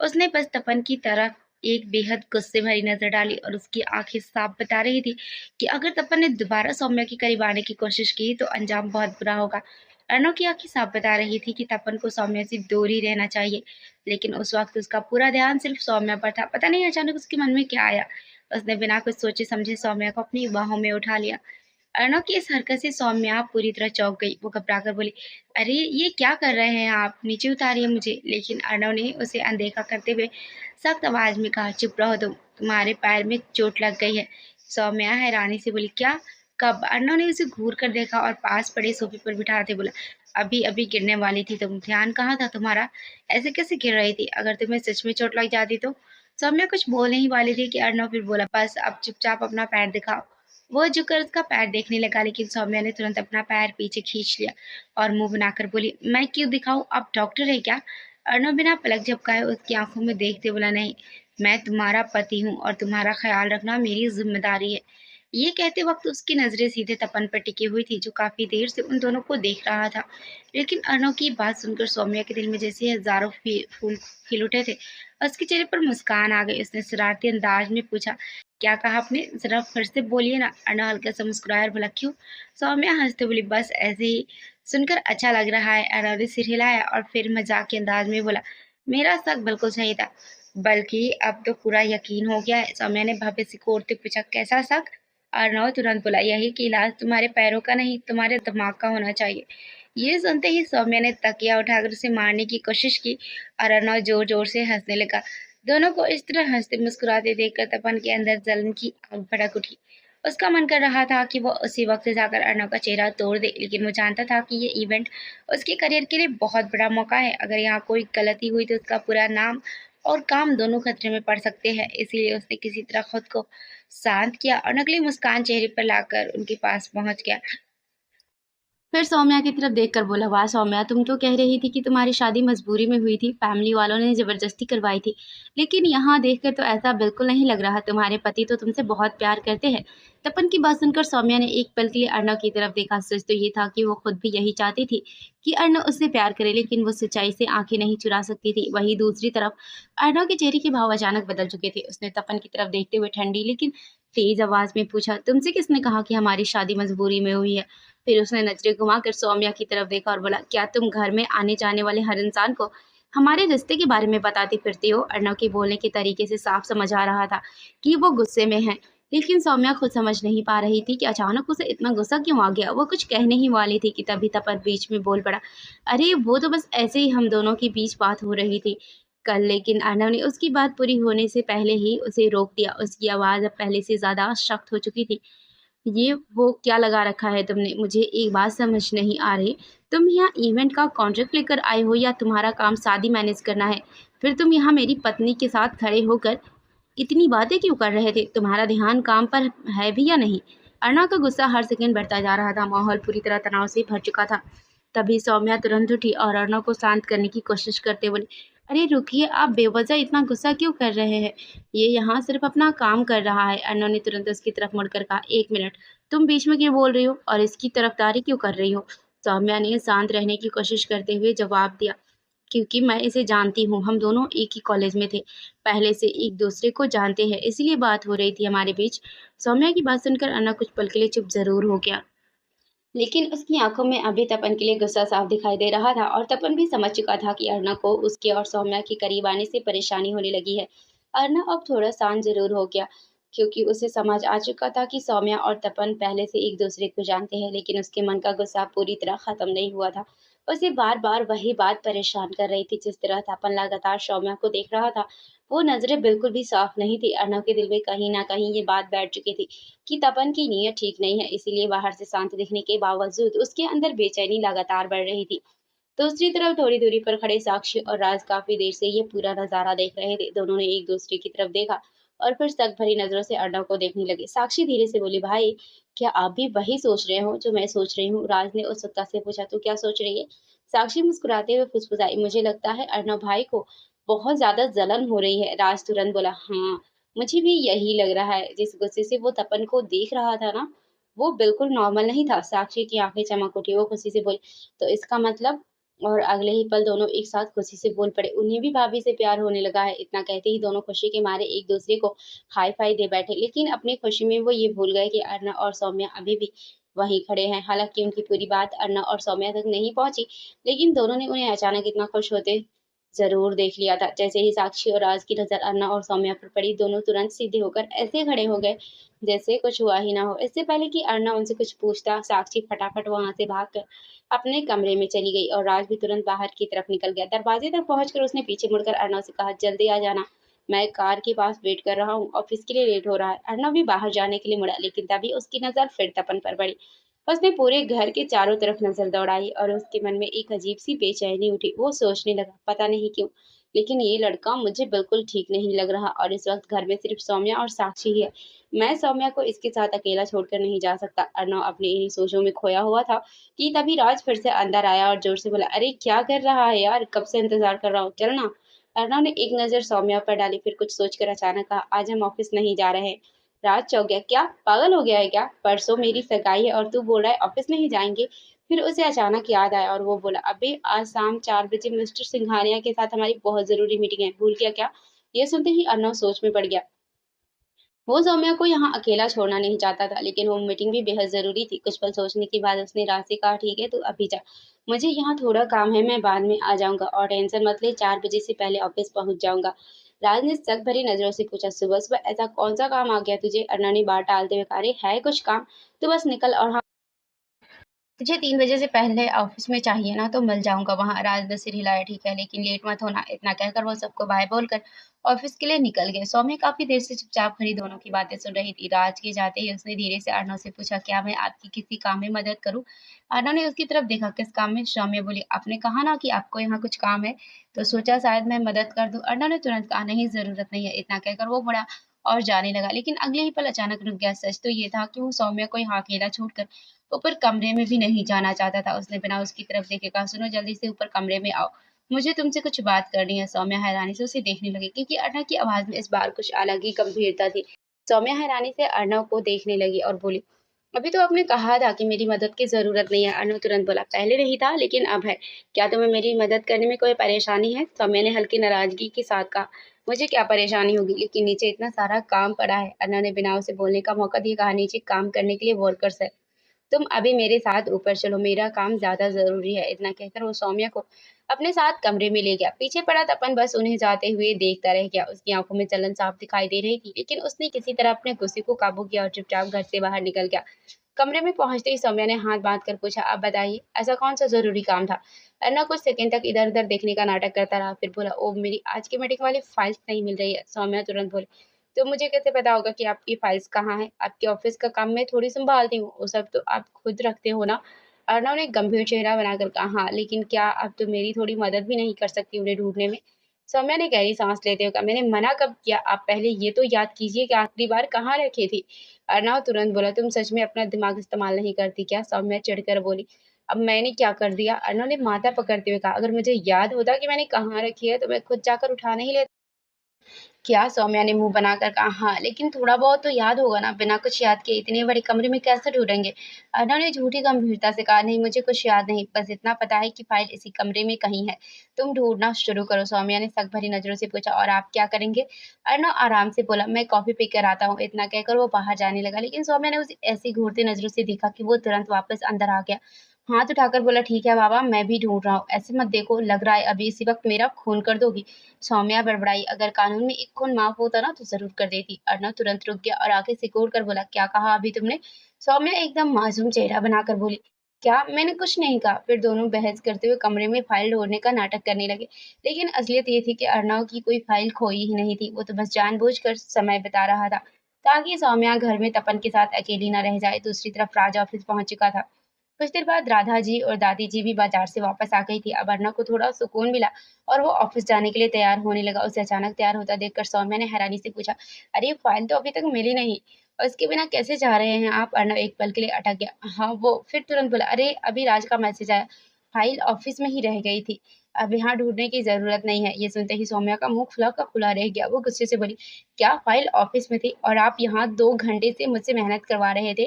उसने बस तपन की तरफ एक बेहद गुस्से भरी नजर डाली और उसकी आंखें साफ बता रही थी कि अगर तपन ने दोबारा सौम्या के करीब आने की कोशिश की तो अंजाम बहुत बुरा होगा। अर्णव की आंखें साफ बता रही थी कि तपन को सौम्या से दूर ही रहना चाहिए, लेकिन उस वक्त उसका पूरा ध्यान सिर्फ सौम्या पर था। पता नहीं अचानक उसके मन में क्या आया। उसने बिना कुछ सोचे समझे सौम्या को अपनी बाहों में उठा लिया। अर्णव की इस हरकत से सौम्या पूरी तरह चौंक गई। वो घबराकर बोली, अरे ये क्या कर रहे हैं आप, नीचे उतारिए मुझे। लेकिन अर्णव ने उसे अनदेखा करते हुए सख्त आवाज में कहा, चुप रहो तुम, तुम्हारे पैर में चोट लग गई है। सौम्या हैरानी से बोली, क्या, कब? अर्णव ने उसे घूर कर देखा और पास पड़े सोफे पर बिठाते बोला, अभी अभी गिरने वाली थी तुम, ध्यान कहाँ था तुम्हारा? ऐसे कैसे गिर रही थी? अगर तुम्हें सच में चोट लग जाती तो? सौम्या कुछ बोलने ही वाली थी कि अर्णव फिर बोला, बस अब चुपचाप अपना पैर दिखाओ। वो झुककर उसका पैर देखने लगा, लेकिन सौम्या ने तुरंत अपना पैर पीछे खींच लिया और मुंह बनाकर बोली, मैं क्यों दिखाऊं, आप डॉक्टर है क्या? अर्णव बिना पलक झपकाए उसकी आंखों में देखते बोला, नहीं, मैं तुम्हारा पति हूँ और तुम्हारा ख्याल रखना मेरी जिम्मेदारी है। ये कहते वक्त उसकी नजरें सीधे तपन पर टिकी हुई थी, जो काफी देर से उन दोनों को देख रहा था। लेकिन अर्णव की बात सुनकर सौम्या के दिल में जैसे हजारों फूल खिल उठे थे। उसके चेहरे पर मुस्कान आ गई। उसने शरारती अंदाज में पूछा, क्या कहा आपने, जरा फिर से बोलिए ना। अर्णव हल्का सा मुस्कुराया और बोला, क्यों? सौम्या हंसते बोली, बस ऐसे ही, सुनकर अच्छा लग रहा है। अर्णव ने सिर हिलाया और फिर मजाक के अंदाज में बोला, मेरा शक बिल्कुल सही था, बल्कि अब तो पूरा यकीन हो गया है। सौम्या ने भव्य से कोरते पूछा, कैसा शक? अर्णव तुरंत बोला, यही कि इलाज तुम्हारे पैरों का नहीं, तुम्हारे दिमाग का होना चाहिए। ये सुनते ही सौम्या ने तकिया उठाकर उसे मारने की कोशिश की और अर्णव जोर जोर से हंसने लगा। दोनों को इस तरह हंसते मुस्कुराते देखकर तपन के अंदर जलन की आग भड़क उठी। उसका मन कर रहा था कि वो उसी वक्त जाकर अर्णव का चेहरा तोड़ दे, लेकिन वो जानता था कि ये इवेंट उसके करियर के लिए बहुत बड़ा मौका है। अगर यहाँ कोई गलती हुई तो उसका पूरा नाम और काम दोनों खतरे में पड़ सकते हैं। इसीलिए उसने किसी तरह खुद को शांत किया और नकली मुस्कान चेहरे पर लाकर उनके पास पहुंच गया। फिर सौम्या की तरफ देखकर बोला, वाह सौम्या, तुम तो कह रही थी कि तुम्हारी शादी मजबूरी में हुई थी, फैमिली वालों ने जबरदस्ती करवाई थी, लेकिन यहाँ देखकर तो ऐसा बिल्कुल नहीं लग रहा, तुम्हारे पति तो तुमसे बहुत प्यार करते हैं। तपन की बात सुनकर सौम्या ने एक पल के लिए अर्णव की तरफ देखा। सच तो ये था कि वो खुद भी यही चाहती थी कि अर्णव उससे प्यार करे, लेकिन वो सच्चाई से आंखें नहीं चुरा सकती थी। वहीं दूसरी तरफ अर्णव के चेहरे के भाव अचानक बदल चुके थे। उसने तपन की तरफ देखते हुए ठंडी लेकिन तेज आवाज में पूछा, तुमसे किसने कहा कि हमारी शादी मजबूरी में हुई है? फिर उसने नजरें घुमाकर सौम्या की तरफ देखा और बोला, क्या तुम घर में आने जाने वाले हर इंसान को हमारे रिश्ते के बारे में बताती फिरती हो? अर्णव के बोलने के तरीके से साफ समझ आ रहा था कि वो गुस्से में है, लेकिन सौम्या खुद समझ नहीं पा रही थी कि अचानक उसे इतना गुस्सा क्यों आ गया। वो कुछ कहने ही वाली थी कि तभी तपन बीच में बोल पड़ा, अरे वो तो बस ऐसे ही हम दोनों के बीच बात हो रही थी। कल, लेकिन अर्नव ने उसकी बात पूरी होने से पहले ही उसे रोक दिया। उसकी आवाज़ अब पहले से ज़्यादा सख्त हो चुकी थी। ये वो क्या लगा रखा है तुमने? मुझे एक बात समझ नहीं आ रही। तुम यहाँ इवेंट का कॉन्ट्रैक्ट लेकर आए हो या तुम्हारा काम शादी मैनेज करना है? फिर तुम यहाँ मेरी पत्नी के साथ खड़े होकर इतनी बातें क्यों कर रहे थे? तुम्हारा ध्यान काम पर है भी या नहीं? अर्णव का गुस्सा हर सेकंड बढ़ता जा रहा था। माहौल पूरी तरह तनाव से भर चुका था। तभी सौम्या तुरंत उठी और अर्णव को शांत करने की कोशिश करते बोली, अरे रुकिए, आप बेवजह इतना गुस्सा क्यों कर रहे हैं? ये यहाँ सिर्फ अपना काम कर रहा है। अर्णव ने तुरंत उसकी तरफ मुड़कर कहा, एक मिनट, तुम बीच में क्यों बोल रही हो और इसकी तरफदारी क्यों कर रही हो? सौम्या ने शांत रहने की कोशिश करते हुए जवाब दिया, क्योंकि मैं इसे जानती हूँ, हम दोनों एक ही कॉलेज में थे, पहले से एक दूसरे को जानते हैं, इसलिए बात हो रही थी हमारे बीच। सौम्या की बात सुनकर अन्ना कुछ पल के लिए चुप जरूर हो गया, लेकिन उसकी आंखों में अभी तपन के लिए गुस्सा साफ दिखाई दे रहा था और तपन भी समझ चुका था कि अर्णव को उसके और सौम्या के करीब आने से परेशानी होने लगी है। अर्णव अब थोड़ा शांत जरूर हो गया, क्योंकि उसे समझ आ चुका था कि सौम्या और तपन पहले से एक दूसरे को जानते हैं, लेकिन उसके मन का गुस्सा पूरी तरह खत्म नहीं हुआ था। उसे बार बार वही बात परेशान कर रही थी। जिस तरह तपन लगातार सौम्या को देख रहा था, वो नजरें बिल्कुल भी साफ नहीं थी। अर्णव के दिल में कहीं ना कहीं ये बात बैठ चुकी थी कि तपन की नीयत ठीक नहीं है, इसीलिए बाहर से शांत दिखने के बावजूद उसके अंदर बेचैनी लगातार बढ़ रही थी। दूसरी तरफ थोड़ी दूरी पर खड़े साक्षी और राज काफी देर से ये पूरा नजारा देख रहे थे। दोनों ने एक दूसरे की तरफ देखा और फिर शक भरी नजरों से अर्णव को देखने लगे। साक्षी धीरे से बोली, भाई, क्या आप भी वही सोच रहे हो जो मैं सोच रही हूँ? राज ने उत्सुकता से पूछा, तू क्या सोच रही है? साक्षी मुस्कुराते हुए फुसफुसाई, मुझे लगता है अर्णव भाई को बहुत ज्यादा जलन हो रही है। राज तुरंत बोला, हाँ, मुझे भी यही लग रहा है। जिस गुस्से से वो तपन को देख रहा था ना, वो बिल्कुल नॉर्मल नहीं था। साक्षी की आंखें चमक उठी, वो खुशी से बोली, तो इसका मतलब? और अगले ही पल दोनों एक साथ खुशी से बोल पड़े, उन्हें भी भाभी से प्यार होने लगा है। इतना कहते ही दोनों खुशी के मारे एक दूसरे को हाई फाई दे बैठे, लेकिन अपनी खुशी में वो ये भूल गए कि अर्णव और सौम्या अभी भी वहीं खड़े हैं। हालांकि उनकी पूरी बात अर्णव और सौम्या तक नहीं पहुंची, लेकिन दोनों ने उन्हें अचानक इतना खुश होते जरूर देख लिया था। जैसे ही साक्षी और राज की नजर अर्णव और सौम्या पर पड़ी, दोनों तुरंत सीधे होकर ऐसे खड़े हो गए जैसे कुछ हुआ ही ना हो। इससे पहले कि अर्णव उनसे कुछ पूछता, साक्षी फटाफट वहां से भागकर अपने कमरे में चली गई और राज भी तुरंत बाहर की तरफ निकल गया। दरवाजे तक पहुंचकर उसने पीछे मुड़कर अर्णव से कहा, जल्दी आ जाना, मैं कार के पास वेट कर रहा हूँ, ऑफिस के लिए लेट हो रहा है। अर्णव भी बाहर जाने के लिए मुड़ा, लेकिन तभी उसकी नजर फिर तपन पर पड़ी। उसने पूरे घर के चारों तरफ नजर दौड़ाई और उसके मन में एक अजीब सी बेचैनी उठी। वो सोचने लगा, पता नहीं क्यों, लेकिन ये लड़का मुझे बिल्कुल ठीक नहीं लग रहा और इस वक्त घर में सिर्फ सौम्या और साक्षी ही है। मैं सौम्या को इसके साथ अकेला छोड़कर नहीं जा सकता। अर्णव अपने इन्हीं सोचों में खोया हुआ था कि तभी राज फिर से अंदर आया और जोर से बोला, अरे क्या कर रहा है यार, कब से इंतजार कर रहा हूँ, चलना। अर्णव ने एक नजर सौम्या पर डाली, फिर कुछ सोचकर अचानक कहा, आज हम ऑफिस नहीं जा रहे हैं। राज चौंक गया, क्या पागल हो गया है क्या? परसों मेरी सगाई है और तू बोल रहा है ऑफिस नहीं जाएंगे? फिर उसे अचानक याद आया और वो बोला, अबे आज शाम 4 बजे मिस्टर सिंघानिया के साथ हमारी बहुत जरूरी मीटिंग है, भूल गया क्या? ये सुनते ही अर्णव सोच में पड़ गया। वो सौम्या को यहाँ अकेला छोड़ना नहीं चाहता था, लेकिन वो मीटिंग भी बेहद जरूरी थी। कुछ पल सोचने के बाद उसने राज से कहा, ठीक है, तू अभी जा, मुझे यहाँ थोड़ा काम है, मैं बाद में आ जाऊंगा और टेंशन मत ले, 4 बजे से पहले ऑफिस पहुंच जाऊंगा। राज ने शक भरी नजरों से पूछा, सुबह सुबह ऐसा कौन सा काम आ गया तुझे? अर्णव ने बात टालते हुए कहा, अरे है कुछ काम, तू बस निकल, और तुझे 3 बजे से पहले ऑफिस में चाहिए ना, तो मिल जाऊंगा वहां। राज ने सिर हिलाया, ठीक है, लेकिन लेट मत होना। इतना कहकर वो सबको बाय बोलकर ऑफिस के लिए निकल गए। सौम्य काफी देर से चुपचाप खड़ी दोनों की बातें सुन रही थी। राज के जाते ही उसने धीरे से अर्णव से पूछा, क्या मैं आपकी किसी काम में मदद करूं? अर्णव ने उसकी तरफ देखा, किस काम में? सौम्य बोली, आपने कहा ना कि आपको यहाँ कुछ काम है, तो सोचा शायद मैं मदद कर दूं। अर्णव ने तुरंत कहा, नहीं, जरूरत नहीं है। इतना कहकर वो मुड़ा और जाने लगा, लेकिन अगले ही पल अचानक रुक गया। सच तो ये था कि वो सौम्य को यहाँ अकेला छोड़कर ऊपर कमरे में भी नहीं जाना चाहता था। उसने बिना उसकी तरफ देखे कहा, सुनो, जल्दी से ऊपर कमरे में आओ, मुझे तुमसे कुछ बात करनी है। सौम्या हैरानी से उसे देखने लगी, क्योंकि अर्णव की आवाज में इस बार कुछ अलग ही गंभीरता थी। सौम्या हैरानी से अर्णव को देखने लगी और बोली, अभी तो आपने कहा था कि मेरी मदद की जरूरत नहीं है। अर्णव तुरंत बोला, पहले नहीं था, लेकिन अब है। क्या तुम्हें मेरी मदद करने में कोई परेशानी है? सौम्या ने हल्की नाराजगी के साथ कहा, मुझे क्या परेशानी होगी, लेकिन नीचे इतना सारा काम पड़ा है। अर्णव ने बिना उसे बोलने का मौका दिया, कहा, नीचे काम करने के लिए वर्कर्स है, तुम अभी मेरे साथ ऊपर चलो, मेरा काम ज्यादा जरूरी है। इतना कहकर वो सौम्या को अपने साथ कमरे में ले गया। पीछे पड़ा तपन बस उन्हें जाते हुए देखता रह गया। उसकी आंखों में जलन साफ दिखाई दे रही थी, लेकिन उसने किसी तरह अपने गुस्से को काबू किया और चुपचाप घर से बाहर निकल गया। कमरे में पहुंचते ही सौम्या ने हाथ बांध कर पूछा, अब बताइए, ऐसा कौन सा जरूरी काम था? अर्नव कुछ सेकंड तक इधर उधर देखने का नाटक करता रहा, फिर बोला, ओ मेरी आज की मीटिंग वाली फाइल्स नहीं मिल रही है। सौम्या तुरंत बोली, तो मुझे कैसे पता होगा कि आपकी फाइल्स कहाँ है? आपके ऑफिस का काम मैं थोड़ी संभालती हूँ, वो सब तो आप खुद रखते हो ना। अर्नव ने गंभीर चेहरा बनाकर कहा, हाँ, लेकिन क्या अब तो मेरी थोड़ी मदद भी नहीं कर सकती उन्हें ढूंढने में? सौम्या ने गहरी सांस लेते हुए कहा, मैंने मना कब किया? आप पहले ये तो याद कीजिए कि आखिरी बार कहाँ रखी थी? अर्नव तुरंत बोला, तुम सच में अपना दिमाग इस्तेमाल नहीं करती क्या? सौम्या चिढ़कर बोली, अब मैंने क्या कर दिया? अर्नव ने माथा पकड़ते हुए कहा, अगर मुझे याद होता कि मैंने कहाँ रखी है तो मैं खुद जाकर उठा नहीं लेता। क्या? सौम्या ने मुंह बनाकर कहा, हाँ, लेकिन थोड़ा बहुत तो याद होगा ना, बिना कुछ याद किए इतने बड़े कमरे में कैसे ढूंढेंगे? अर्नव ने झूठी गंभीरता से कहा, नहीं, मुझे कुछ याद नहीं, बस इतना पता है कि फाइल इसी कमरे में कहीं है। तुम ढूंढना शुरू करो। सौम्या ने शक भरी नजरों से पूछा, और आप क्या करेंगे? अर्नव आराम से बोला, मैं कॉफी पी कर आता हूँ। इतना कहकर वो बाहर जाने लगा, लेकिन सौम्या ने उसे ऐसी घूरती नजरों से देखा कि वो तुरंत वापस अंदर आ गया। हाथ उठाकर बोला, ठीक है बाबा, मैं भी ढूंढ रहा हूँ, ऐसे मत देखो, लग रहा है अभी इसी वक्त मेरा खून कर दोगी। सौम्या बड़बड़ाई, अगर कानून में एक खून माफ होता ना तो जरूर कर देती। अर्नव तुरंत रुक गया और आगे सिकोड़ कर बोला, क्या कहा अभी तुमने? सौम्या एकदम मासूम चेहरा बनाकर बोली, क्या? मैंने कुछ नहीं कहा। फिर दोनों बहस करते हुए कमरे में फाइल ढूंढने का नाटक करने लगे, लेकिन असलियत ये थी कि अर्नव की कोई फाइल खोई ही नहीं थी। वो तो बस जानबूझकर समय बिता रहा था ताकि सौम्या घर में तपन के साथ अकेली न रह जाए। दूसरी तरफ राज ऑफिस पहुंच चुका था। कुछ देर बाद राधा जी और दादी जी भी बाजार से वापस आ गई थी। अब अर्नव को थोड़ा सुकून मिला और वो ऑफिस जाने के लिए तैयार होने लगा। उसे अचानक तैयार होता देखकर सौम्या ने हैरानी से पूछा, अरे फाइल तो अभी तक मिली नहीं, और इसके बिना कैसे जा रहे हैं आप? अर्नव एक पल के लिए अटक गया। हाँ वो, फिर तुरंत बोला, अरे अभी राज का मैसेज आया, फाइल ऑफिस में ही रह गई थी, अब यहाँ ढूंढने की जरूरत नहीं है। ये सुनते ही सौम्या का मुंह खुला का खुला रह गया। वो गुस्से से बोली, क्या फाइल ऑफिस में थी और आप यहाँ 2 घंटे से मुझसे मेहनत करवा रहे थे?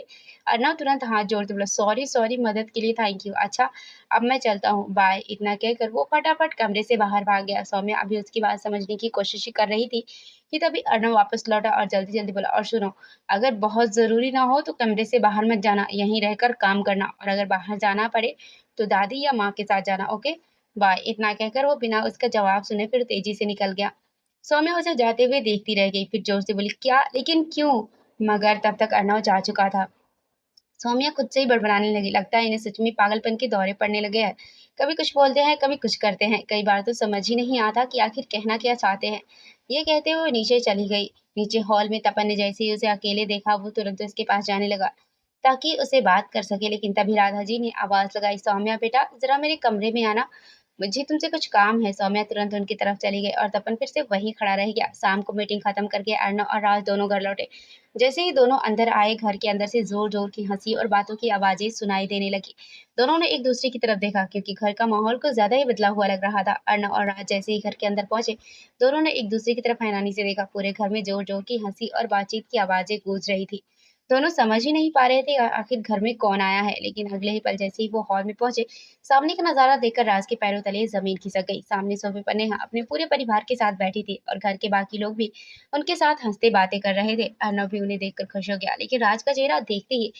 अर्नव तुरंत हाथ जोड़ते बोला, सॉरी सॉरी, मदद के लिए थैंक यू। अच्छा, अब मैं चलता हूँ, बाय। इतना कहकर वो फटाफट कमरे से बाहर भाग गया। सौम्या अभी उसकी बात समझने की कोशिश ही कर रही थी कि तभी अर्नव वापस लौटा और जल्दी जल्दी बोला, और सुनो, अगर बहुत जरूरी ना हो तो कमरे से बाहर मत जाना, यहीं रहकर काम करना, और अगर बाहर जाना पड़े तो दादी या माँ के साथ जाना, ओके? बाय। इतना कहकर वो बिना उसका जवाब सुने फिर तेजी से निकल गया। सौम्या उसे जाते हुए देखती रह गई, फिर जोर से बोली, क्या? लेकिन क्यों? मगर तब तक अर्नव जा चुका था। सौम्या खुद से ही बड़बड़ाने लगी, लगता है इन्हें सच में पागलपन के दौरे पड़ने लगे हैं। कभी कुछ बोलते हैं, कभी कुछ करते हैं, कई बार तो समझ ही नहीं आता कि आखिर कहना क्या चाहते हैं। ये कहते हुए नीचे चली गई। नीचे हॉल में तपन ने जैसे ही उसे अकेले देखा, वो तुरंत उसके पास जाने लगा ताकि उसे बात कर सके, लेकिन तभी राधा जी ने आवाज लगाई, सौम्या बेटा, जरा मेरे कमरे में आना, मुझे तुमसे कुछ काम है। सौम्या तुरंत उनकी तरफ चली गई और तपन फिर से वहीं खड़ा रह गया। शाम को मीटिंग खत्म करके अर्नव और राज दोनों घर लौटे। जैसे ही दोनों अंदर आए, घर के अंदर से जोर जोर की हंसी और बातों की आवाजें सुनाई देने लगी। दोनों ने एक दूसरे की तरफ देखा क्योंकि घर का माहौल कुछ ज्यादा ही बदला हुआ लग रहा था। अर्नव और राज जैसे ही घर के अंदर पहुंचे, दोनों ने एक दूसरे की तरफ हैरानी से देखा। पूरे घर में जोर जोर की हंसी और बातचीत की आवाजें गूंज रही थी। दोनों समझ ही नहीं पा रहे थे आखिर घर में कौन आया है, लेकिन अगले ही पल जैसे ही वो हॉल में पहुंचे, सामने का नजारा देखकर राज के पैरों तले जमीन खिसक गई। सामने सोफे पर नेहा अपने पूरे परिवार के साथ बैठी थी और घर के बाकी लोग भी उनके साथ हंसते बातें कर रहे थे। अर्नव भी उन्हें देखकर खुश हो गया, लेकिन राज का चेहरा देखते ही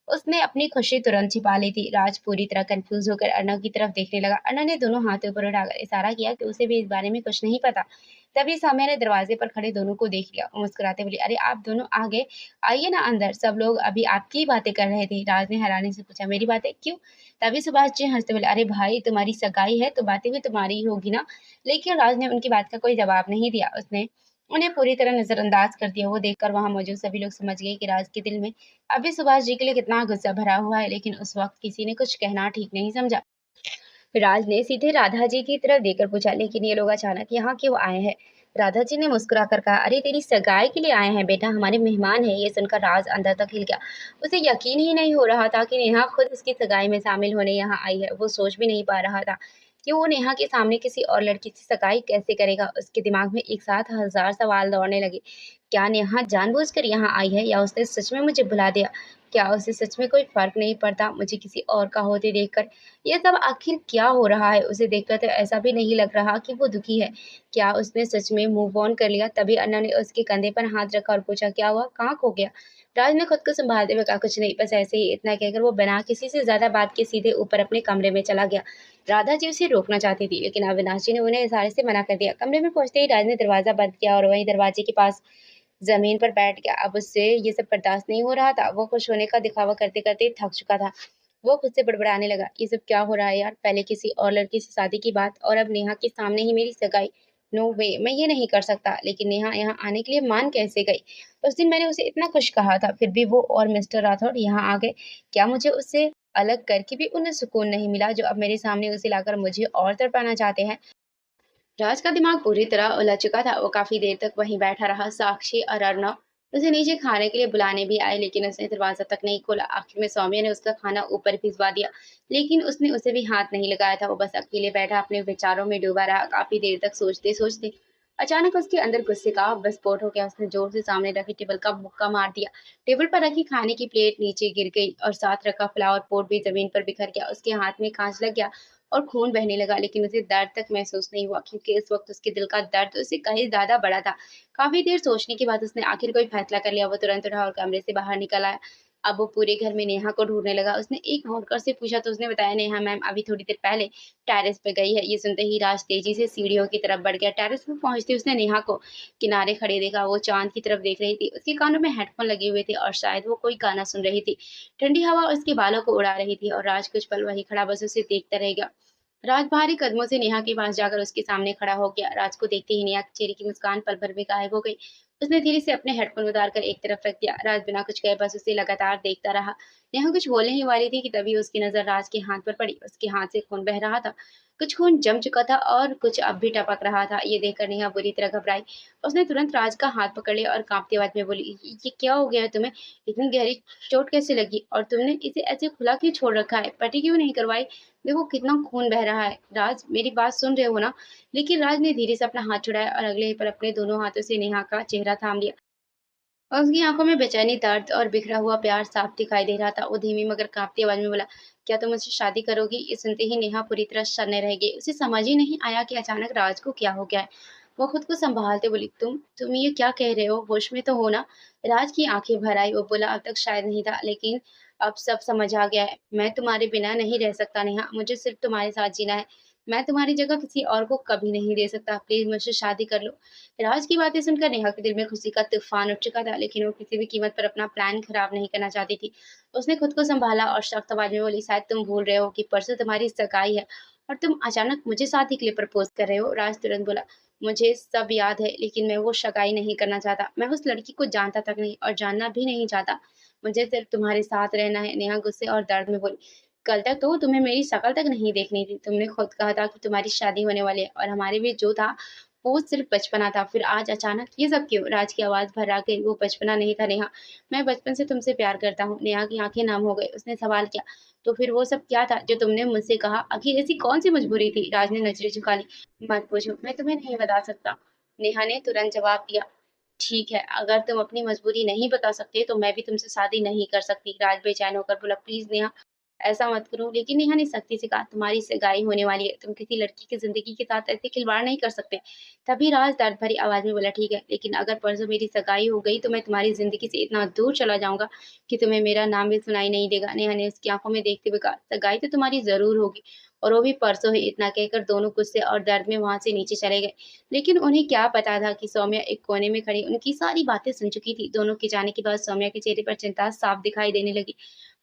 उसने अपनी खुशी तुरंत छिपा ली थी। राज पूरी तरह कंफ्यूज होकर अर्नव की तरफ देखने लगा। अर्नव ने दोनों हाथ ऊपर उठाकर इशारा किया कि उसे भी इस बारे में कुछ नहीं पता। तभी सामने ने दरवाजे पर खड़े दोनों को देख लिया। वो मुस्कुराते बोली, अरे आप दोनों आ गए, आइए ना अंदर, सब लोग अभी आपकी ही बातें कर रहे थे। राज ने हैरानी से पूछा, मेरी बातें? क्यों? तभी सुभाष जी हंसते बोले, अरे भाई, तुम्हारी सगाई है तो बातें भी तुम्हारी ही होगी ना। लेकिन राज ने उनकी बात का कोई जवाब नहीं दिया। उसने उन्हें पूरी तरह नजरअंदाज कर दिया। वो देखकर वहां मौजूद सभी लोग समझ गए कि राज के दिल में अभी सुभाष जी के लिए कितना गुस्सा भरा हुआ है, लेकिन उस वक्त किसी ने कुछ कहना ठीक नहीं समझा। राज ने सीधे राधा जी की तरफ देखकर पूछा, लेकिन ये लोग अचानक यहाँ क्यों आए हैं? राधा जी ने मुस्कुराकर कहा, अरे तेरी सगाई के लिए आए हैं बेटा, हमारे मेहमान हैं। ये सुनकर राज अंदर तक हिल गया। उसे यकीन ही नहीं हो रहा था कि नेहा खुद उसकी सगाई में शामिल होने यहाँ आई है। वो सोच भी नहीं पा रहा था कि वो नेहा के सामने किसी और लड़की से सगाई कैसे करेगा। उसके दिमाग में एक साथ हजार सवाल दौड़ने लगे। क्या नेहा जानबूझकर यहाँ आई है, या उसने सच में मुझे बुला दिया? क्या उसे सच में कोई फर्क नहीं पड़ता मुझे किसी और का होते देखकर? ये सब आखिर क्या हो रहा है? उसे देखकर तो ऐसा भी नहीं लग रहा कि वो दुखी है। क्या उसने सच में मूव ऑन कर लिया? तभी अन्ना ने उसके कंधे पर हाथ रखा और पूछा, क्या हुआ, कहाँ खो गया? राज ने खुद को संभालते हुए कहा, कुछ नहीं, बस ऐसे ही। इतना कहकर वो बिना किसी से ज्यादा बात के सीधे ऊपर अपने कमरे में चला गया। राधा जी उसे रोकना चाहती थी, लेकिन अविनाश जी ने उन्हें इशारे से मना कर दिया। कमरे में पहुंचते ही राज ने दरवाजा बंद किया और वहीं दरवाजे के पास जमीन पर बैठ गया। अब उससे ये सब बर्दाश्त नहीं हो रहा था। वो खुश होने का दिखावा करते करते थक चुका था। वो खुद से बड़बड़ाने लगा, ये सब क्या हो रहा है यार? पहले किसी और लड़की से शादी की बात और अब नेहा के सामने ही मेरी सगाई। नो वे, मैं ये नहीं कर सकता। लेकिन नेहा यहाँ आने के लिए मान कैसे गई? उस दिन मैंने उसे इतना खुश कहा था, फिर भी वो और मिस्टर राठौड़ यहाँ आ गए। क्या मुझे उससे अलग करके भी उन्हें सुकून नहीं मिला, जो अब मेरे सामने उसे लाकर मुझे और तड़पाना चाहते हैं? राज का दिमाग पूरी तरह उलझ चुका था। वो काफी देर तक वहीं बैठा रहा। साक्षी और अर्णव उसे नीचे खाने के लिए बुलाने भी आए, लेकिन उसने दरवाजा तक नहीं खोला। आखिर में सौम्या ने उसका खाना ऊपर भिजवा दिया, लेकिन उसने उसे भी हाथ नहीं लगाया था। वो बस अकेले बैठा अपने विचारों में डूबा रहा। काफी देर तक सोचते सोचते अचानक उसके अंदर गुस्से का विस्फोट हो गया। उसने जोर से सामने रखी टेबल का मुक्का मार दिया। टेबल पर रखी खाने की प्लेट नीचे गिर गई और साथ रखा फ्लावर पॉट भी जमीन पर बिखर गया। उसके हाथ में कांच लग गया और खून बहने लगा, लेकिन उसे दर्द तक महसूस नहीं हुआ, क्योंकि इस वक्त उसके दिल का दर्द उससे कहीं ज्यादा बड़ा था। काफी देर सोचने के बाद उसने आखिर कोई फैसला कर लिया। वो तुरंत उठा और कमरे से बाहर निकल आया। अब वो पूरे घर में नेहा को ढूंढने लगा। उसने एक वर्कर से पूछा तो उसने बताया, नेहा मैम अभी थोड़ी देर पहले टेरेस पे गई है। ये सुनते ही राज तेजी से सीढ़ियों की तरफ बढ़ गया। टेरेस पे पहुंचते उसने नेहा को किनारे खड़े देखा। वो चांद की तरफ देख रही थी। उसके कानों में हेडफोन लगे हुए थे और शायद वो कोई गाना सुन रही थी। ठंडी हवा उसके बालों को उड़ा रही थी और राज कुछ पल वहीं खड़ा बस उसे देखता रह गया। राज भारी कदमों से नेहा के पास जाकर उसके सामने खड़ा हो गया। राज को देखते ही नेहा के चेहरे की मुस्कान पल भर में गायब हो गई। उसने धीरे से अपने हेडफोन उतार कर एक तरफ रख दिया। राज बिना कुछ कहे बस उसे लगातार देखता रहा। नेहा कुछ बोलने ही वाली थी कि तभी उसकी नजर राज के हाथ पर पड़ी। उसके हाथ से खून बह रहा था। कुछ खून जम चुका था और कुछ अब भी टपक रहा था। ये देखकर नेहा बुरी तरह घबराई। उसने तुरंत राज का हाथ पकड़ लिया और कांपती आवाज में बोली, ये क्या हो गया है तुम्हें? इतनी गहरी चोट कैसे लगी? और तुमने इसे ऐसे खुला क्यों छोड़ रखा है? पट्टी क्यों नहीं करवाई? देखो कितना खून बह रहा है। राज मेरी बात सुन रहे हो ना? लेकिन राज ने धीरे से अपना हाथ छुड़ाया और अगले ही पल अपने दोनों हाथों से नेहा का चेहरा थाम लिया। और उसकी आंखों में बेचैनी, दर्द और बिखरा हुआ प्यार साफ दिखाई दे रहा था। वो धीमी मगर कांपती आवाज में बोला, क्या तुम मुझसे शादी करोगी? ये सुनते ही नेहा पूरी तरह शन्य रह गई। उसे समझ ही नहीं आया कि अचानक राज को क्या हो गया है। वो खुद को संभालते बोली, तुम ये क्या कह रहे हो? होश में तो हो ना? राज की आंखें भर आई। वो बोला, अब तक शायद नहीं था, लेकिन अब सब समझ आ गया है। मैं तुम्हारे बिना नहीं रह सकता नेहा। मुझे सिर्फ तुम्हारे साथ जीना है। मैं तुम्हारी जगह किसी और को कभी नहीं दे सकता। प्लीज मुझसे शादी कर लो। राज की बातें सुनकर नेहा के दिल में खुशी का तूफान उठ चुका था, लेकिन वो किसी भी कीमत पर अपना प्लान खराब नहीं करना चाहती थी। उसने खुद को संभाला और सख्त आवाज में बोली, शायद तुम भूल रहे हो कि परसों तुम्हारी सगाई है और तुम अचानक मुझे शादी के लिए प्रपोज कर रहे हो। राज तुरंत बोला, मुझे सब याद है, लेकिन मैं वो सगाई नहीं करना चाहता। मैं उस लड़की को जानता तक नहीं और जानना भी नहीं चाहता। मुझे सिर्फ तुम्हारे साथ रहना है। नेहा गुस्से और दर्द में बोली, कल तक तो तुम्हें मेरी शक्ल तक नहीं देखनी थी। तुमने खुद कहा था कि तुम्हारी शादी होने वाली है और हमारे बीच जो था वो सिर्फ बचपना था। फिर आज अचानक ये सब क्यों? राज की आवाज भर्रा गई। वो बचपना नहीं था नेहा। मैं बचपन से तुमसे प्यार करता हूँ। नेहा की आंखें नम हो गई। उसने सवाल किया, तो फिर वो सब क्या था जो तुमने मुझसे कहा? आखिर ऐसी कौन सी मजबूरी थी? राज ने नजरें झुका ली। मत पूछो, मैं तुम्हें नहीं बता सकता। नेहा ने तुरंत जवाब दिया। ठीक है, अगर तुम अपनी मजबूरी नहीं बता सकते तो मैं भी तुमसे शादी नहीं कर सकती। राज बेचैन होकर बोला, प्लीज नेहा ऐसा मत करो। लेकिन नेहा ने सख्ती से कहा, तुम्हारी सगाई होने वाली है। तुम किसी लड़की की जिंदगी के साथ ऐसे खिलवाड़ नहीं कर सकते। तभी राज दर्द भरी आवाज में बोला, ठीक है, लेकिन अगर परसों मेरी सगाई हो गई तो मैं तुम्हारी जिंदगी से इतना दूर चला जाऊंगा कि तुम्हें मेरा नाम भी सुनाई नहीं देगा। नेहा ने उसकी आंखों में देखते हुए कहा, सगाई तो तुम्हारी जरूर होगी और वो भी परसों ही। इतना कहकर दोनों गुस्से और दर्द में वहां से नीचे चले गए। लेकिन उन्हें क्या पता था कि सौम्या एक कोने में खड़ी उनकी सारी बातें सुन चुकी थी। दोनों के जाने के बाद सौम्या के चेहरे पर चिंता साफ दिखाई देने लगी।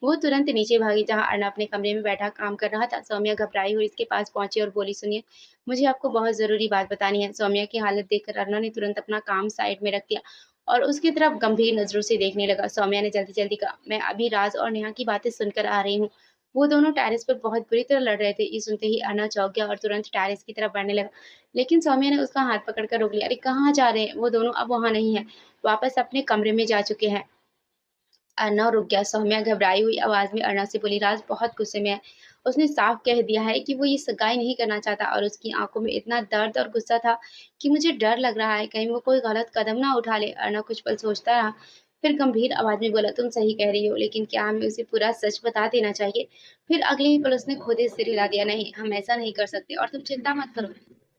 वो तुरंत नीचे भागी जहाँ अर्णव अपने कमरे में बैठा काम कर रहा था। सौम्या घबराई हुई इसके पास पहुंची और बोली, सुनिए, मुझे आपको बहुत जरूरी बात बतानी है। सौम्या की हालत देखकर अर्णव ने तुरंत अपना काम साइड में रख दिया और उसकी तरफ गंभीर नजरों से देखने लगा। सौम्या ने जल्दी जल्दी कहा, मैं अभी राज और नेहा की बातें सुनकर आ रही हूँ। वो दोनों टेरेस पर बहुत बुरी तरह लड़ रहे थे। ये सुनते ही अर्णव चौंक गया और तुरंत टेरेस की तरफ बढ़ने लगा, लेकिन सौम्या ने उसका हाथ पकड़कर रोक लिया। अरे कहाँ जा रहे हैं? वो दोनों अब वहां नहीं है, वापस अपने कमरे में जा चुके हैं। अर्णव रुक गया। सौम्या घबराई हुई आवाज में अर्णव से बोली, राज बहुत गुस्से में है। उसने साफ कह दिया है कि वो ये सगाई नहीं करना चाहता और उसकी आंखों में इतना दर्द और गुस्सा था कि मुझे डर लग रहा है कहीं वो कोई गलत कदम ना उठा ले। अर्णव कुछ पल सोचता रहा, फिर गंभीर आवाज में बोला, तुम सही कह रही हो, लेकिन क्या हमें उसे पूरा सच बता देना चाहिए? फिर अगले ही पल उसने खुद ही सिर हिला दिया, नहीं, हम ऐसा नहीं कर सकते और तुम चिंता मत करो।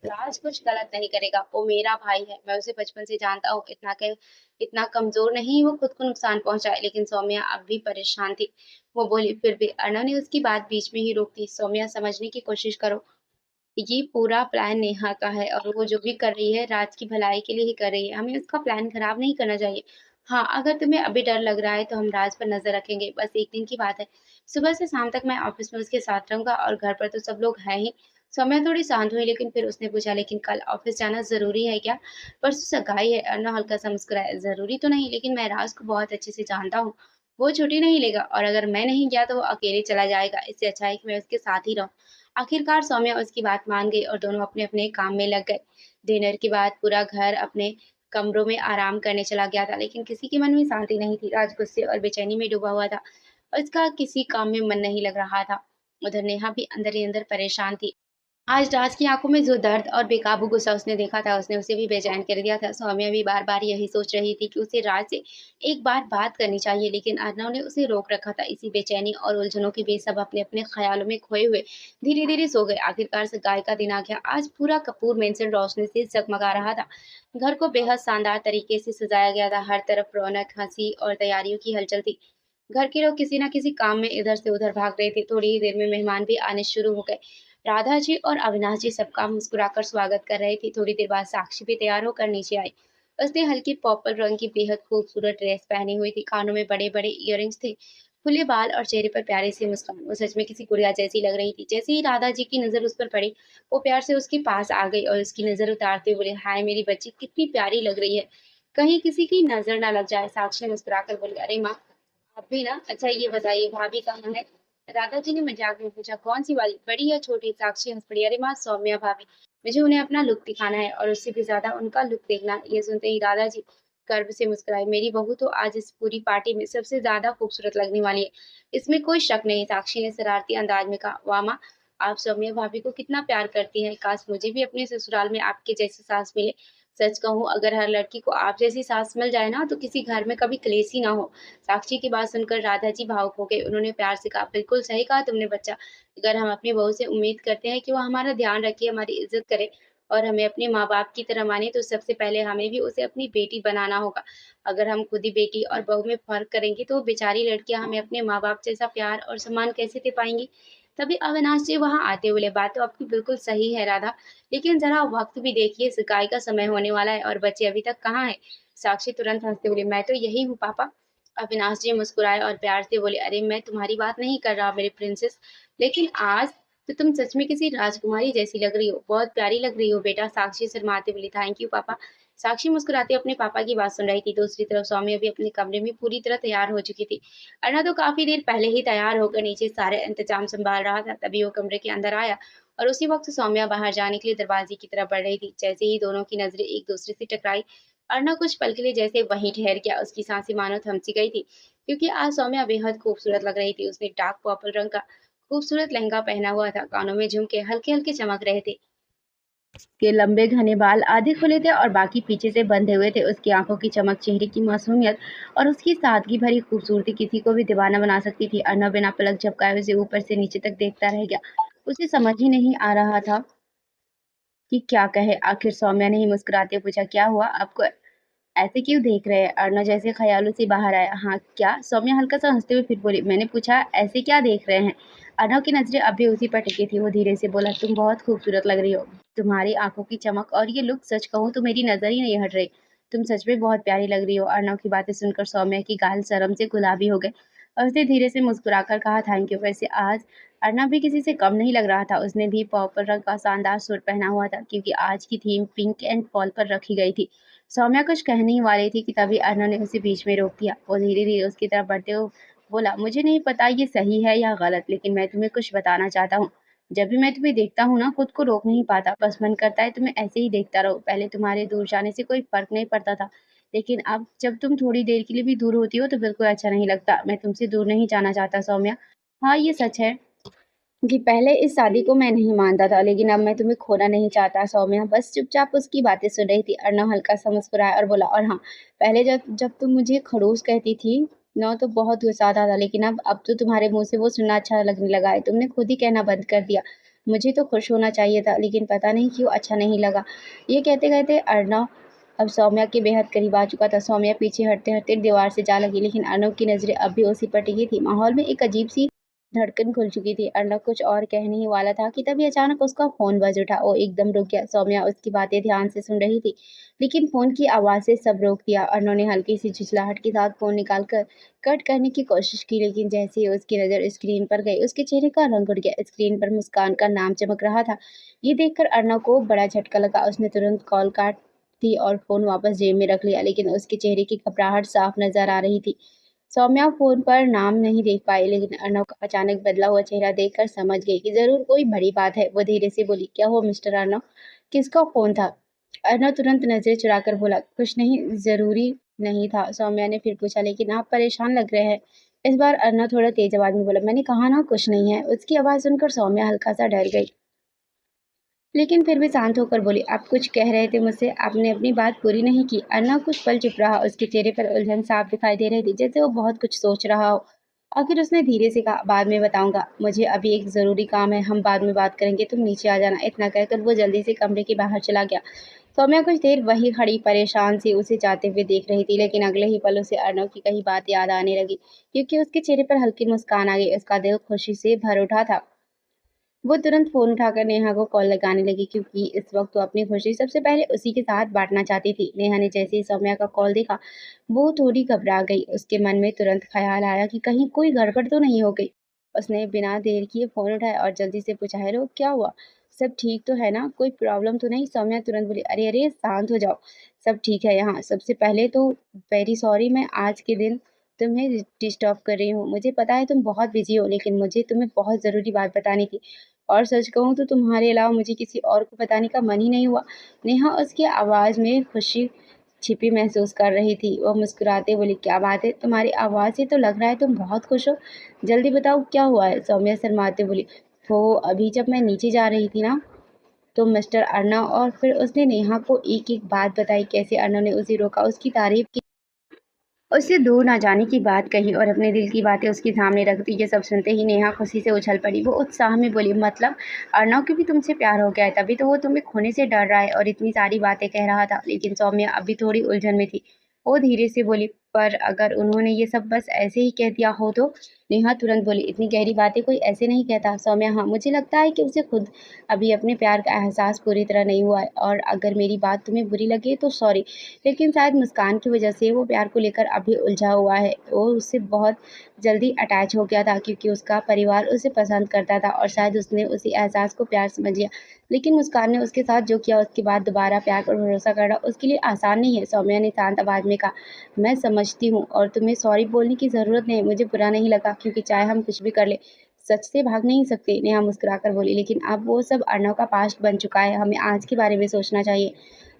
राज कुछ गलत नहीं करेगा। वो मेरा भाई है। मैं उसे बचपन से जानता हूँ। इतना कमजोर नहीं वो खुद को नुकसान पहुंचाए। लेकिन सौम्या अब भी परेशान थी। वो बोली, फिर भी। अर्णव ने उसकी बात बीच में ही रोक दी। सौम्या, समझने की कोशिश करो। ये पूरा प्लान नेहा का है और वो जो भी कर रही है राज की भलाई के लिए ही कर रही है। हमें उसका प्लान खराब नहीं करना चाहिए। हाँ, अगर तुम्हें अभी डर लग रहा है तो हम राज पर नज़र रखेंगे। बस एक दिन की बात है। सुबह से शाम तक मैं ऑफिस में उसके साथ रहूँगा और घर पर तो सब लोग हैं ही। सौम्या थोड़ी शांत हुई लेकिन फिर उसने पूछा, लेकिन कल ऑफिस जाना ज़रूरी है क्या? परसों सगाई है। अर्णव हल्का सा मुस्कुराया। ज़रूरी तो नहीं, लेकिन मैं राज को बहुत अच्छे से जानता हूँ। वो छुट्टी नहीं लेगा और अगर मैं नहीं गया तो वो अकेले चला जाएगा। इससे अच्छा है कि मैं उसके साथ ही रहूँ। आखिरकार सौम्या उसकी बात मान गई और दोनों अपने अपने काम में लग गए। डिनर के बाद पूरा घर अपने कमरों में आराम करने चला गया था, लेकिन किसी के मन में शांति नहीं थी। राज गुस्से और बेचैनी में डूबा हुआ था और उसका किसी काम में मन नहीं लग रहा था। उधर नेहा भी अंदर ही अंदर परेशान थी। आज राज की आंखों में जो दर्द और बेकाबू गुस्सा उसने देखा था, उसने उसे भी बेचैन कर दिया था। सौम्या भी बार बार यही सोच रही थी कि उसे राज से एक बार बात करनी चाहिए, लेकिन अर्णव ने उसे रोक रखा था। इसी बेचैनी और उलझनों के बीच सब अपने अपने ख्यालों में खोए हुए धीरे धीरे सो गए। आखिरकार से गाय का दिन आ गया। आज पूरा कपूर मेंशन रोशनी से जगमगा रहा था। घर को बेहद शानदार तरीके से सजाया गया था। हर तरफ रौनक, हंसी और तैयारियों की हलचल थी। घर के लोग किसी न किसी काम में इधर से उधर भाग रहे थे। थोड़ी ही देर में मेहमान भी आने शुरू हो गए। राधा जी और अविनाश जी सबका मुस्कुराकर स्वागत कर रहे थे। थोड़ी देर बाद साक्षी भी तैयार होकर नीचे आई। उसने हल्की पर्पल रंग की बेहद खूबसूरत ड्रेस पहनी हुई थी। कानों में बड़े बड़े इयररिंग्स थे। खुले बाल और चेहरे पर प्यारी सी मुस्कान। वो सच में किसी गुड़िया जैसी लग रही थी। जैसे ही राधा जी की नजर उस पर पड़ी, वो प्यार से उसके पास आ गई और उसकी नजर उतारते हुए बोले, हाय मेरी बच्ची, कितनी प्यारी लग रही है। कहीं किसी की नजर ना लग जाए। साक्षी ने मुस्कुराकर बोली, अरे माँ, आप भी ना। अच्छा ये बताइए, भाभी कहाँ है? राधा जी ने मजाक में पूछा, कौन सी वाली, बड़ी या छोटी? साक्षी हंस पड़ी, अरे माँ, सौम्या भाभी। मुझे उन्हें अपना लुक दिखाना है और उससे भी ज्यादा उनका लुक देखना। ये सुनते ही राधा जी गर्व से मुस्कुराई, मेरी बहू तो आज इस पूरी पार्टी में सबसे ज्यादा खूबसूरत लगने वाली है, इसमें कोई शक नहीं। साक्षी ने शरारती अंदाज में कहा, वाह माँ, आप सौम्या भाभी को कितना प्यार करती हैं। काश मुझे भी अपने ससुराल में आपके जैसी सास मिले। सच कहूँ, अगर हर लड़की को आप जैसी सास मिल जाए ना, तो किसी घर में कभी क्लेश ही ना हो। साक्षी की बात सुनकर राधा जी भावुक हो गए। उन्होंने प्यार से कहा, बिल्कुल सही कहा तुमने बच्चा। अगर हम अपनी बहू से उम्मीद करते हैं कि वो हमारा ध्यान रखे, हमारी इज्जत करे और हमें अपने माँ बाप की तरह माने, तो सबसे पहले हमें भी उसे अपनी बेटी बनाना होगा। अगर हम खुद ही बेटी और बहू में फर्क करेंगे तो वो बेचारी लड़कियां हमें अपने माँ बाप जैसा प्यार और सम्मान कैसे दे पाएंगी? तभी अविनाश जी वहां आते बोले, बात तो आपकी बिल्कुल सही है राधा, लेकिन जरा वक्त भी देखिए, सिकाई का समय होने वाला है और बच्चे अभी तक कहाँ है? साक्षी तुरंत हंसते बोली, मैं तो यही हूँ पापा। अविनाश जी मुस्कुराए और प्यार से बोले, अरे मैं तुम्हारी बात नहीं कर रहा मेरी प्रिंसेस, लेकिन आज तो तुम सच में किसी राजकुमारी जैसी लग रही हो, बहुत प्यारी लग रही हो बेटा। साक्षी शर्माते बोली, थैंक यू पापा। साक्षी मुस्कुराते अपने पापा की बात सुन रही थी। दूसरी तरफ सौम्या भी अपने कमरे में पूरी तरह तैयार हो चुकी थी। अर्णा तो काफी देर पहले ही तैयार होकर नीचे सारे इंतजाम संभाल रहा था। तभी वो कमरे के अंदर आया और उसी वक्त सौम्या बाहर जाने के लिए दरवाजे की तरफ बढ़ रही थी। जैसे ही दोनों की नजरें एक दूसरे से टकराई, अर्णव कुछ पल के लिए जैसे वहीं ठहर गया। उसकी सांसें मानो थम सी गई थी, क्योंकि आज सौम्या बेहद खूबसूरत लग रही थी। उसने डार्क पर्पल रंग का खूबसूरत लहंगा पहना हुआ था। कानों में झुमके हल्के हल्के चमक रहे थे। के लंबे घने बाल आधे खुले थे और बाकी पीछे से बंधे हुए थे। उसकी आंखों की चमक, चेहरे की मासूमियत और उसकी सादगी भरी खूबसूरती किसी को भी दीवाना बना सकती थी। अर्णव बिना पलक झपकाए उसे ऊपर से नीचे तक देखता रह गया। उसे समझ ही नहीं आ रहा था कि क्या कहे। आखिर सौम्या ने ही मुस्कुराते पूछा, क्या हुआ आपको, ऐसे क्यों देख रहे हैं? अर्णव जैसे ख्यालों से बाहर आया, हाँ क्या? सौम्या हल्का सा हंसते हुए फिर बोली, मैंने पूछा ऐसे क्या देख रहे हैं? अर्णव की नजरें अब भी उसी पर टिकी थी। वो धीरे से बोला, तुम बहुत खूबसूरत लग रही हो। तुम्हारी आंखों की चमक और ये लुक, सच कहूँ तो मेरी नजर ही नहीं हट रही। तुम सच में बहुत प्यारी लग रही हो। अर्णव की बातें सुनकर सौम्या की गाल शर्म से गुलाबी हो गए और उसने धीरे से मुस्कुराकर कहा, थैंक यू। वैसे आज अर्णव भी किसी से कम नहीं लग रहा था। उसने भी पर्पल रंग का शानदार सूट पहना हुआ था, क्योंकि आज की थीम पिंक एंड फॉल पर रखी गई थी। सौम्या कुछ कहने ही वाली थी कि तभी अर्णव ने उसे बीच में रोक दिया। वो धीरे धीरे उसकी तरफ बढ़ते हुए बोला, मुझे नहीं पता ये सही है या गलत, लेकिन मैं तुम्हें कुछ बताना चाहता हूँ। जब भी मैं तुम्हें देखता हूँ ना, खुद को रोक नहीं पाता। बस मन करता है तुम्हें ऐसे ही देखता रहो। पहले तुम्हारे दूर जाने से कोई फर्क नहीं पड़ता था, लेकिन अब जब तुम थोड़ी देर के लिए भी दूर होती हो तो बिल्कुल अच्छा नहीं लगता। मैं तुमसे दूर नहीं जाना चाहता सौम्या। हाँ, ये सच है कि पहले इस शादी को मैं नहीं मानता था, लेकिन अब मैं तुम्हें खोना नहीं चाहता। सौम्या बस चुपचाप उसकी बातें सुन रही थी। अर्णव हल्का सा मुस्कुराया और बोला, और हाँ, पहले जब जब तुम मुझे खड़ूस कहती थी न, तो बहुत गुस्सा आता था, लेकिन अब तो तुम्हारे मुंह से वो सुनना अच्छा लगने लगा है। तुमने खुद ही कहना बंद कर दिया। मुझे तो खुश होना चाहिए था, लेकिन पता नहीं क्यों अच्छा नहीं लगा। ये कहते कहते अर्णव अब सौम्या के बेहद करीब आ चुका था। सौम्या पीछे हटते हटते दीवार से जा लगी, लेकिन अर्णव की नजरें अब भी उसी पर टिकी थी। माहौल में एक अजीब सी धड़कन खुल चुकी थी। अर्णव कुछ और कहने ही वाला था कि तभी अचानक उसका फ़ोन बज उठा। वो एकदम रुक गया। सौम्या उसकी बातें ध्यान से सुन रही थी, लेकिन फ़ोन की आवाज़ से सब रोक दिया। अर्णव ने हल्की-सी झुँझलाहट के साथ फ़ोन निकाल कर कट करने की कोशिश की, लेकिन जैसे ही उसकी नज़र स्क्रीन पर गई, उसके चेहरे का रंग उड़ गया। स्क्रीन पर मुस्कान का नाम चमक रहा था। ये देखकर अर्णव को बड़ा झटका लगा। उसने तुरंत कॉल काट दी और फ़ोन वापस जेब में रख लिया, लेकिन उसके चेहरे की घबराहट साफ नज़र आ रही थी। सौम्या फ़ोन पर नाम नहीं देख पाई, लेकिन अर्णव का अचानक बदला हुआ चेहरा देखकर समझ गई कि ज़रूर कोई बड़ी बात है। वो धीरे से बोली, "क्या हुआ मिस्टर अर्णव? किसका फ़ोन था?" अर्णव तुरंत नज़रें चुराकर बोला, "कुछ नहीं, ज़रूरी नहीं था।" सौम्या ने फिर पूछा, "लेकिन आप परेशान लग रहे हैं।" इस बार अर्णव थोड़ा तेज़ आवाज़ में बोला, "मैंने कहा ना कुछ नहीं है।" उसकी आवाज़ सुनकर सौम्या हल्का-सा डर गई, लेकिन फिर भी शांत होकर बोली, "आप कुछ कह रहे थे मुझसे, आपने अपनी बात पूरी नहीं की।" अर्नव कुछ पल चुप रहा। उसके चेहरे पर उलझन साफ दिखाई दे रही थी, जैसे वो बहुत कुछ सोच रहा हो। आखिर उसने धीरे से कहा, "बाद में बताऊंगा, मुझे अभी एक ज़रूरी काम है, हम बाद में बात करेंगे, तुम नीचे आ जाना।" इतना कहकर वो जल्दी से कमरे के बाहर चला गया। सौम्या कुछ देर वहीं खड़ी परेशान सी उसे जाते हुए देख रही थी, लेकिन अगले ही पल उसे अर्नव की कही बात याद आने लगी, क्योंकि उसके चेहरे पर हल्की मुस्कान आ गई। उसका दिल खुशी से भर उठा था। वो तुरंत फ़ोन उठाकर नेहा को कॉल लगाने लगी, क्योंकि इस वक्त वो अपनी खुशी सबसे पहले उसी के साथ बाँटना चाहती थी। नेहा ने जैसे ही सौम्या का कॉल देखा, वो थोड़ी घबरा गई। उसके मन में तुरंत ख़्याल आया कि कहीं कोई गड़बड़ तो नहीं हो गई। उसने बिना देर किए फ़ोन उठाया और जल्दी से पूछा, "हेलो, क्या हुआ? सब ठीक तो है ना? कोई प्रॉब्लम तो नहीं?" सौम्या तुरंत बोली, "अरे, अरे! शांत हो जाओ। सब ठीक है यहाँ। सबसे पहले तो वेरी सॉरी, मैं आज के दिन तुम्हें डिस्टर्ब कर रही हूँ। मुझे पता है तुम बहुत बिज़ी हो, लेकिन मुझे तुम्हें बहुत ज़रूरी बात बतानी थी। और सच कहूँ तो तुम्हारे अलावा मुझे किसी और को बताने का मन ही नहीं हुआ।" नेहा उसकी आवाज़ में खुशी छिपी महसूस कर रही थी। वह मुस्कुराते बोली, "क्या बात है? तुम्हारी आवाज़ से तो लग रहा है तुम बहुत खुश हो। जल्दी बताओ क्या हुआ है?" सौम्या शर्माते बोली, "वो अभी जब मैं नीचे जा रही थी ना, तो मिस्टर अर्नव" और फिर उसने नेहा को एक-एक बात बताई, कैसे अर्नव ने उसे रोका, उसकी तारीफ़ की, उससे दूर ना जाने की बात कही और अपने दिल की बातें उसके सामने रख दी। ये सब सुनते ही नेहा खुशी से उछल पड़ी। वो उत्साह में बोली, "मतलब अर्णव को भी तुमसे प्यार हो गया है, तभी तो वो तुम्हें खोने से डर रहा है और इतनी सारी बातें कह रहा था।" लेकिन सौम्या अभी थोड़ी उलझन में थी। वो धीरे से बोली, "पर अगर उन्होंने ये सब बस ऐसे ही कह दिया हो तो?" नेहा तुरंत बोली, "इतनी गहरी बातें कोई ऐसे नहीं कहता सौम्या। हाँ, मुझे लगता है कि उसे खुद अभी अपने प्यार का एहसास पूरी तरह नहीं हुआ है, और अगर मेरी बात तुम्हें बुरी लगे तो सॉरी, लेकिन शायद मुस्कान की वजह से वो प्यार को लेकर अभी उलझा हुआ है। वो उससे बहुत जल्दी अटैच हो गया था, क्योंकि उसका परिवार उसे पसंद करता था और शायद उसने उसी एहसास को प्यार समझ लिया। लेकिन मुस्कान ने उसके साथ जो किया, उसके बाद दोबारा प्यार पर भरोसा करना उसके लिए आसान नहीं है।" सौम्या ने शांत आवाज़ में कहा, "मैं समझती हूँ और तुम्हें सॉरी बोलने की ज़रूरत नहीं है। मुझे बुरा नहीं लगा, क्योंकि चाहे हम कुछ भी कर लें, सच से भाग नहीं सकते।" नेहा मुस्कुराकर बोली, "लेकिन अब वो सब अर्णव का पास्ट बन चुका है। हमें आज के बारे में सोचना चाहिए।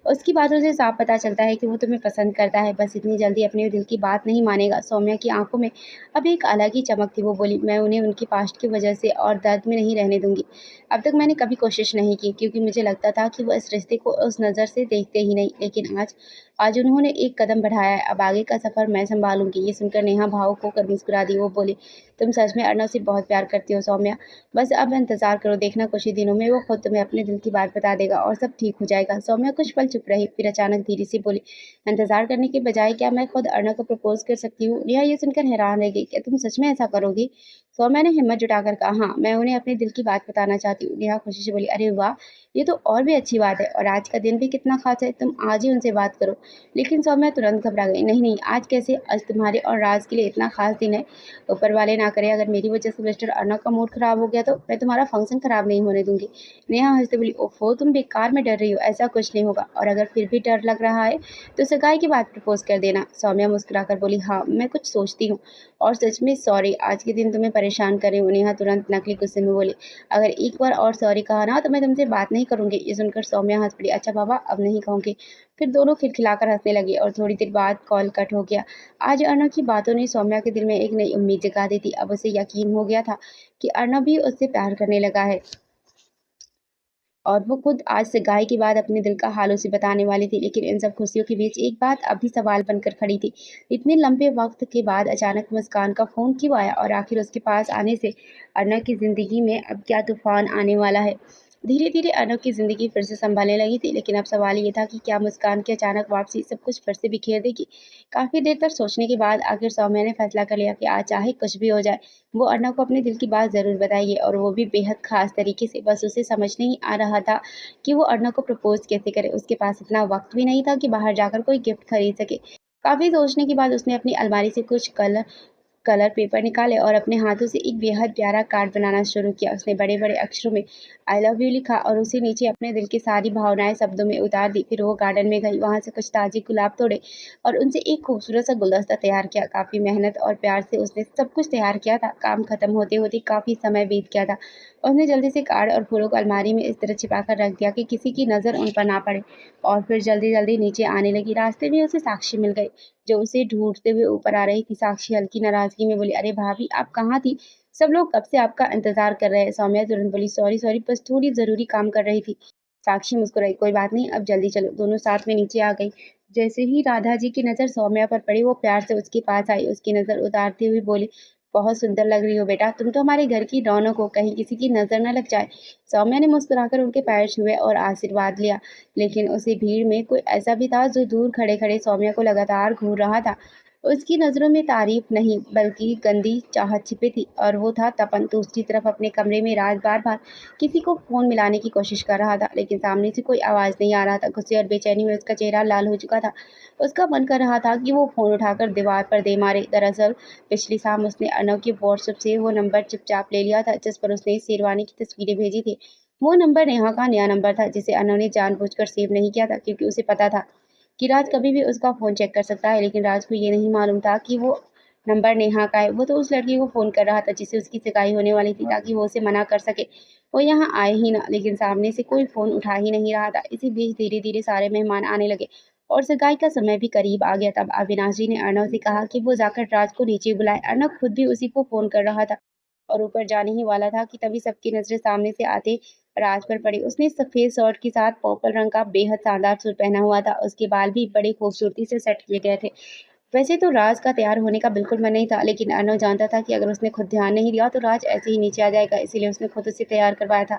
उसकी बातों से साफ पता चलता है कि वो तुम्हें पसंद करता है, बस इतनी जल्दी अपने दिल की बात नहीं मानेगा।" सौम्या की आंखों में अब एक अलग ही चमक थी। वो बोली, "मैं उन्हें उनकी पास्ट की वजह से और दर्द में नहीं रहने दूंगी। अब तक मैंने कभी कोशिश नहीं की, क्योंकि मुझे लगता था कि वो इस रिश्ते को उस नज़र से देखते ही नहीं, लेकिन आज आज उन्होंने एक कदम बढ़ाया है। अब आगे का सफ़र मैं संभालूंगी।" ये सुनकर नेहा भावुक होकर मुस्कुरा दी। वो बोली, "तुम सच में अर्णव से बहुत प्यार करती हो सौम्या। बस अब इंतज़ार करो, देखना कुछ ही दिनों में वो खुद तुम्हें अपने दिल की बात बता देगा और सब ठीक हो जाएगा।" सौम्या कुछ पल चुप रही, फिर अचानक धीरे से बोली, "इंतज़ार करने के बजाय क्या मैं खुद अर्णव को प्रपोज़ कर सकती हूँ?" नेहा ये सुनकर हैरान रह गई, "क्या तुम सच में ऐसा करोगी?" सौम्या ने हिम्मत जुटाकर कहा, "हाँ, मैं उन्हें अपने दिल की बात बताना चाहती हूँ।" नेहा खुशी से बोली, "अरे वाह! ये तो और भी अच्छी बात है, और आज का दिन भी कितना ख़ास है, तुम आज ही उनसे बात करो।" लेकिन सौम्या तुरंत घबरा गई, "नहीं, नहीं, आज कैसे? आज तुम्हारे और राज के लिए इतना ख़ास दिन है। ऊपर वाले ना करे, अगर मेरी वजह से मिस्टर अर्नव का मूड खराब हो गया तो मैं तुम्हारा फंक्शन खराब नहीं होने दूंगी।" नेहा हंसते बोली, "ओफो, तुम बेकार में डर रही हो, ऐसा कुछ नहीं होगा, और अगर फिर भी डर लग रहा है तो सगाई के बाद प्रपोज कर देना।" सौम्या मुस्कुराकर बोली, "हाँ, मैं कुछ सोचती हूँ, और सच में सॉरी, आज के दिन तुम्हें परेशान कर रही हूँ।" नेहा तुरंत नकली गुस्से में बोली, "अगर एक बार और सॉरी कहा ना तो मैं तुमसे बात नहीं करूंगी।" ये सुनकर सौम्या हंस पड़ी, "अच्छा बाबा, अब नहीं कहूंगी।" फिर दोनों खिलखिलाकर हंसने लगे और थोड़ी देर बाद कॉल कट हो गया। आज अर्णव की बातों ने सौम्या के दिल में एक नई उम्मीद जगा दी थी। अब उसे यकीन हो गया था कि अर्णव भी उससे प्यार करने लगा है, और वो खुद आज से गाय के बाद अपने दिल का हाल उसे बताने वाली थी। लेकिन इन सब खुशियों के बीच एक बात अभी सवाल बनकर खड़ी थी। इतने लंबे वक्त के बाद अचानक मुस्कान का फोन क्यों आया, और आखिर उसके पास आने से अर्णव की जिंदगी में अब क्या तूफान आने वाला है? धीरे धीरे अर्नव की जिंदगी फिर से संभालने लगी थी, लेकिन अब सवाल ये था कि क्या मुस्कान की अचानक वापसी सब कुछ फिर से बिखेर देगी। काफी देर तक सोचने के बाद आखिर सौम्या ने फैसला कर लिया कि आज चाहे कुछ भी हो जाए, वो अर्नव को अपने दिल की बात जरूर बताएगी, और वो भी बेहद खास तरीके से। बस उसे समझ नहीं आ रहा था कि वो अर्नव को प्रपोज कैसे करे। उसके पास इतना वक्त भी नहीं था कि बाहर जाकर कोई गिफ्ट खरीद सके। काफी सोचने के बाद उसने अपनी अलमारी से कुछ कलर कलर पेपर निकाले और अपने हाथों से एक बेहद प्यारा कार्ड बनाना शुरू किया। उसने बड़े बड़े अक्षरों में आई लव यू लिखा और उसे नीचे अपने दिल की सारी भावनाएं शब्दों में उतार दी। फिर वो गार्डन में गई, वहां से कुछ ताजे गुलाब तोड़े और उनसे एक खूबसूरत सा गुलदस्ता तैयार किया। काफी मेहनत और प्यार से उसने सब कुछ तैयार किया था। काम खत्म होते होते काफी समय बीत गया था। उसने जल्दी से कार्ड और फूलों को अलमारी में इस तरह छिपा कर रख दिया कि किसी की नजर उन पर ना पड़े, और फिर जल्दी जल्दी नीचे आने लगी। रास्ते में उसे साक्षी मिल गई, जो उसे ढूंढते हुए ऊपर आ रही थी। साक्षी हल्की नाराजगी में बोली, अरे भाभी, आप कहाँ थी? सब लोग कब से आपका इंतजार कर रहे हैं। सौम्या तुरंत बोली, सॉरी सॉरी, बस थोड़ी जरूरी काम कर रही थी। साक्षी मुस्कुराई, कोई बात नहीं, अब जल्दी चलो। दोनों साथ में नीचे आ गई। जैसे ही राधा जी की नजर सौम्या पर पड़ी, वो प्यार से उसके पास आई। उसकी नजर उतारते हुए बोली, बहुत सुंदर लग रही हो बेटा, तुम तो हमारे घर की रौनक हो, कहीं किसी की नजर न लग जाए। सौम्या ने मुस्कुराकर उनके पैर छुए और आशीर्वाद लिया, लेकिन उसी भीड़ में कोई ऐसा भी था जो दूर खड़े खड़े सौम्या को लगातार घूर रहा था। उसकी नजरों में तारीफ नहीं बल्कि गंदी चाहत छिपी थी, और वो था तपन। दूसरी तरफ अपने कमरे में राज बार बार किसी को फोन मिलाने की कोशिश कर रहा था, लेकिन सामने से कोई आवाज नहीं आ रहा था। गुस्से और बेचैनी में उसका चेहरा लाल हो चुका था। उसका मन कर रहा था कि वो फोन उठाकर दीवार पर दे मारे। दरअसल पिछली शाम उसने अर्नव के व्हाट्सएप से वो नंबर चुपचाप ले लिया था जिस पर उसने शेरवानी की तस्वीरें भेजी थी। वो नंबर नेहा का नया नंबर था, जिसे अर्नव ने जानबूझकर सेव नहीं किया था, क्योंकि उसे पता था कि राज कभी भी उसका फोन चेक कर सकता है। लेकिन राज को ये नहीं मालूम था कि वो नंबर नेहा का है। वो तो उस लड़की को फोन कर रहा था जिससे उसकी सगाई होने वाली थी, ताकि वो उसे मना कर सके। वो यहाँ आए ही ना, लेकिन सामने से कोई फोन उठा ही नहीं रहा था। इसी बीच धीरे धीरे सारे मेहमान आने लगे और सगाई का समय भी करीब आ गया। तब अविनाश जी ने अर्नव से कहा कि वो जाकर राज को नीचे बुलाए। अर्नव खुद भी उसी को फोन कर रहा था और ऊपर जाने ही वाला था कि तभी सबकी नजरें सामने से आते राज पर पड़ी। उसने सफेद शर्ट के साथ पर्पल रंग का बेहद शानदार सूट पहना हुआ था। उसके बाल भी बड़ी खूबसूरती से सेट किए गए थे। वैसे तो राज का तैयार होने का बिल्कुल मन नहीं था, लेकिन अर्नव जानता था कि अगर उसने खुद ध्यान नहीं दिया तो राज ऐसे ही नीचे आ जाएगा, इसीलिए उसने खुद उसे तैयार करवाया था।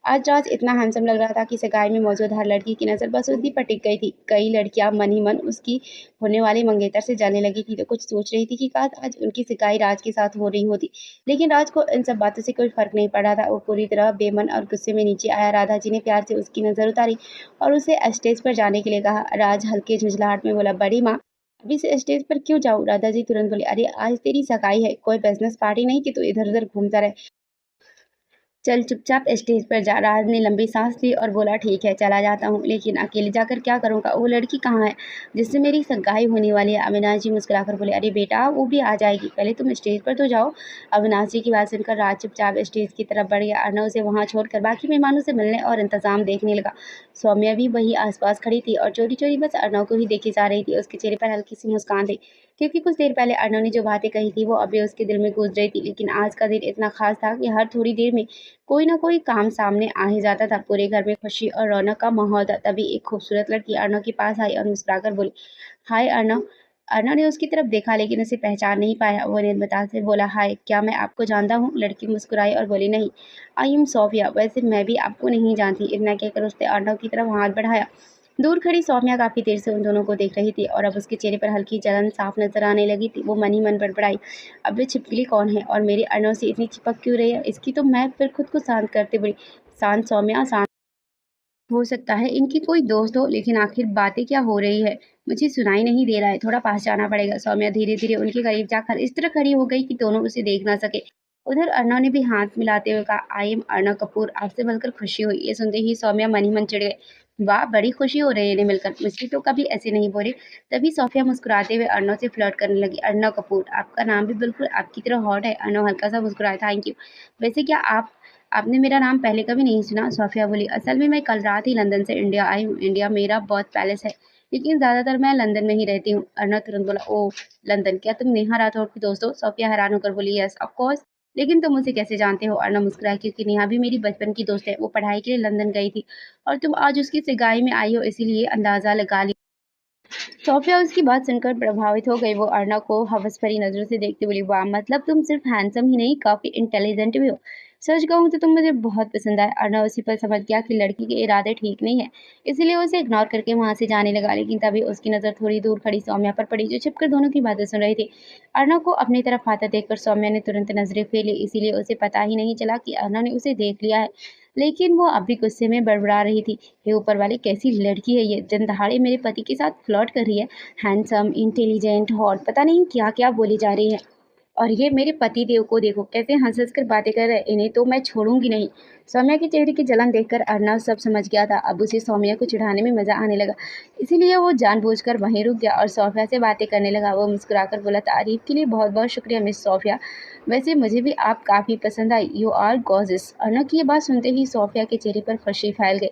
आज राज इतना हैंडसम लग रहा था कि सगाई में मौजूद हर लड़की की नजर बस उसी पर टिक गई थी। कई लड़कियां मन ही मन उसकी होने वाली मंगेतर से जाने लगी थी, तो कुछ सोच रही थी कि काश आज उनकी सगाई राज के साथ हो रही होती। लेकिन राज को इन सब बातों से कोई फर्क नहीं पड़ रहा था। वो पूरी तरह बेमन और गुस्से में नीचे आया। राधा जी ने प्यार से उसकी नजर उतारी और उसे स्टेज पर जाने के लिए कहा। राज हल्के झुंझलाहट में बोला, बड़ी माँ, अभी से स्टेज पर क्यों जाऊं? राधा जी तुरंत बोली, अरे आज तेरी सगाई है, कोई बिजनेस पार्टी नहीं कि तू इधर उधर घूमता रहे। चल चुपचाप स्टेज पर जा। राज ने लंबी सांस ली और बोला, ठीक है, चला जाता हूँ, लेकिन अकेले जाकर क्या करूँगा? वो लड़की कहाँ है जिससे मेरी सगाई होने वाली है? अविनाश जी मुस्कुराकर बोले, अरे बेटा, वो भी आ जाएगी, पहले तुम स्टेज पर तो जाओ। अविनाश जी की बात सुनकर राज चुपचाप स्टेज की तरफ बढ़ गया। अर्नव उसे वहां छोड़कर बाकी मेहमानों से मिलने और इंतजाम देखने लगा। सौम्या भी वही आसपास खड़ी थी और चोरी चोरी बस अर्नव को ही देखी जा रही थी। उसके चेहरे पर हल्की सी मुस्कान थी, क्योंकि कुछ देर पहले अर्नव ने जो बातें कही थी वो अभी उसके दिल में गूंज रही थी। लेकिन आज का दिन इतना खास था कि हर थोड़ी देर में कोई ना कोई काम सामने आ ही जाता था। पूरे घर में खुशी और रौनक का माहौल था। तभी एक खूबसूरत लड़की अर्नव के पास आई और मुस्कुराकर बोली, हाय अर्नव। अर्नव ने उसकी तरफ देखा, लेकिन उसे पहचान नहीं पाया। वो निर्मता से बोला, हाय, क्या मैं आपको जानता हूँ? लड़की मुस्कुराई और बोली, नहीं, आई एम सोफिया, वैसे मैं भी आपको नहीं जानती। इतना कहकर उसने अर्नव की तरफ हाथ बढ़ाया। दूर खड़ी सौम्या काफी देर से उन दोनों को देख रही थी और अब उसके चेहरे पर हल्की जलन साफ नजर आने लगी थी। वो मन ही मन बड़बड़ाई, अब ये छिपकली कौन है और मेरे अर्नव से इतनी चिपक क्यों रही है? इसकी तो मैं फिर खुद को शांत करते बोली, शांत सौम्या, शांत। हो सकता है इनकी कोई दोस्त हो, लेकिन आखिर बातें क्या हो रही है? मुझे सुनाई नहीं दे रहा है, थोड़ा पास जाना पड़ेगा। सौम्या धीरे धीरे उनके करीब जाकर इस तरह खड़ी हो गई कि दोनों उसे देख ना सके। उधर अर्णव ने भी हाथ मिलाते हुए कहा, आई एम अर्णव कपूर, आपसे मिलकर खुशी हुई। ये सुनते ही सौम्या मन ही मन चिढ़ गई। वाह, बड़ी खुशी हो रही है इन्हें मिलकर, मुझे तो कभी ऐसे नहीं बोले। तभी सोफिया मुस्कुराते हुए अर्णव से फ्लर्ट करने लगी। अर्णव कपूर, आपका नाम भी बिल्कुल आपकी तरह हॉट है। अर्णव हल्का सा मुस्कुराया, थैंक यू। वैसे क्या आपने मेरा नाम पहले कभी नहीं सुना? सोफिया बोली, असल में मैं कल रात ही लंदन से इंडिया आई हूँ। इंडिया मेरा बर्थ पैलेस है, लेकिन ज्यादातर मैं लंदन में ही रहती हूँ। अर्णव तुरंत बोला, ओह लंदन, क्या तुम नेहा राठौर की दोस्त हो? सोफिया हैरान होकर बोली, यस ऑफ कोर्स, लेकिन तुम उसे कैसे जानते हो? अर्णव मुस्कुराया, क्योंकि नेहा भी मेरी बचपन की दोस्त है, वो पढ़ाई के लिए लंदन गई थी और तुम आज उसकी सगाई में आई हो, इसीलिए अंदाजा लगा लिया। सोफिया उसकी बात सुनकर प्रभावित हो गई। वो अर्णव को हवस भरी नजरों से देखते बोली, वाह, मतलब तुम सिर्फ हैंडसम ही नहीं, काफी इंटेलिजेंट भी हो। सच कहूँ तो तुम मुझे बहुत पसंद आए। अर्नव उसी पर समझ गया कि लड़की के इरादे ठीक नहीं है, इसीलिए उसे इग्नोर करके वहाँ से जाने लगा। लेकिन तभी उसकी नज़र थोड़ी दूर खड़ी सौम्या पर पड़ी, जो छिपकर दोनों की बातें सुन रही थी। अर्नव को अपनी तरफ आता देखकर सौम्या ने तुरंत नजरें फेरी, इसीलिए उसे पता ही नहीं चला कि अर्नव ने उसे देख लिया है। लेकिन वो अब भी गुस्से में बड़बड़ा रही थी। हे ऊपर वाले, कैसी लड़की है ये, दिन दहाड़े मेरे पति के साथ फ्लर्ट कर रही है। हैंडसम, इंटेलिजेंट, हॉट, पता नहीं क्या क्या बोली जा रही है। और ये मेरे पति देव को देखो कैसे हंस-हंस कर बातें कर रहे हैं, इन्हें तो मैं छोड़ूंगी नहीं। सौम्या के चेहरे की जलन देखकर अर्नव सब समझ गया था। अब उसे सौम्या को चिढ़ाने में मजा आने लगा, इसीलिए वो जानबूझकर वहीं रुक गया और सोफिया से बातें करने लगा। वो मुस्कुराकर बोला, तारीफ के लिए बहुत बहुत शुक्रिया मिस सोफिया, वैसे मुझे भी आप काफ़ी पसंद आई, यू आर गॉर्जियस। अर्नव की ये बात सुनते ही सोफिया के चेहरे पर खुशी फैल गई।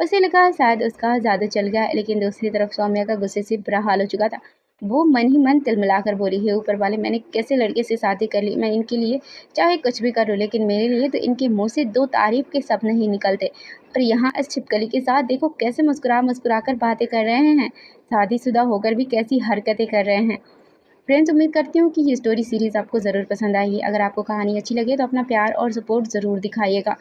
उसे लगा शायद उसका जादू चल गया है, लेकिन दूसरी तरफ सौम्या का गुस्से से बुरा हाल हो चुका था। वो मन ही मन तिलमिलाकर बोली, हे ऊपर वाले, मैंने कैसे लड़के से शादी कर ली। मैं इनके लिए चाहे कुछ भी करूँ, लेकिन मेरे लिए तो इनके मुंह से दो तारीफ के शब्द नहीं निकलते। और यहाँ इस छिपकली के साथ देखो कैसे मुस्कुरा मुस्कुरा कर बातें कर रहे हैं, शादीशुदा होकर भी कैसी हरकतें कर रहे हैं। फ्रेंड्स, उम्मीद करती हूँ कि ये स्टोरी सीरीज आपको ज़रूर पसंद आएगी। अगर आपको कहानी अच्छी लगे तो अपना प्यार और सपोर्ट ज़रूर दिखाइएगा।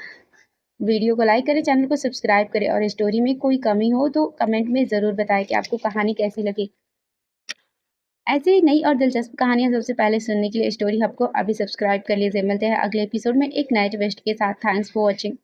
वीडियो को लाइक करें, चैनल को सब्सक्राइब करें, और स्टोरी में कोई कमी हो तो कमेंट में ज़रूर बताएं कि आपको कहानी कैसी लगी। ऐसे ही नई और दिलचस्प कहानियाँ सबसे पहले सुनने के लिए स्टोरी हब को अभी सब्सक्राइब कर लीजिए। मिलते हैं अगले एपिसोड में एक नए ट्विस्ट के साथ। Thanks for watching.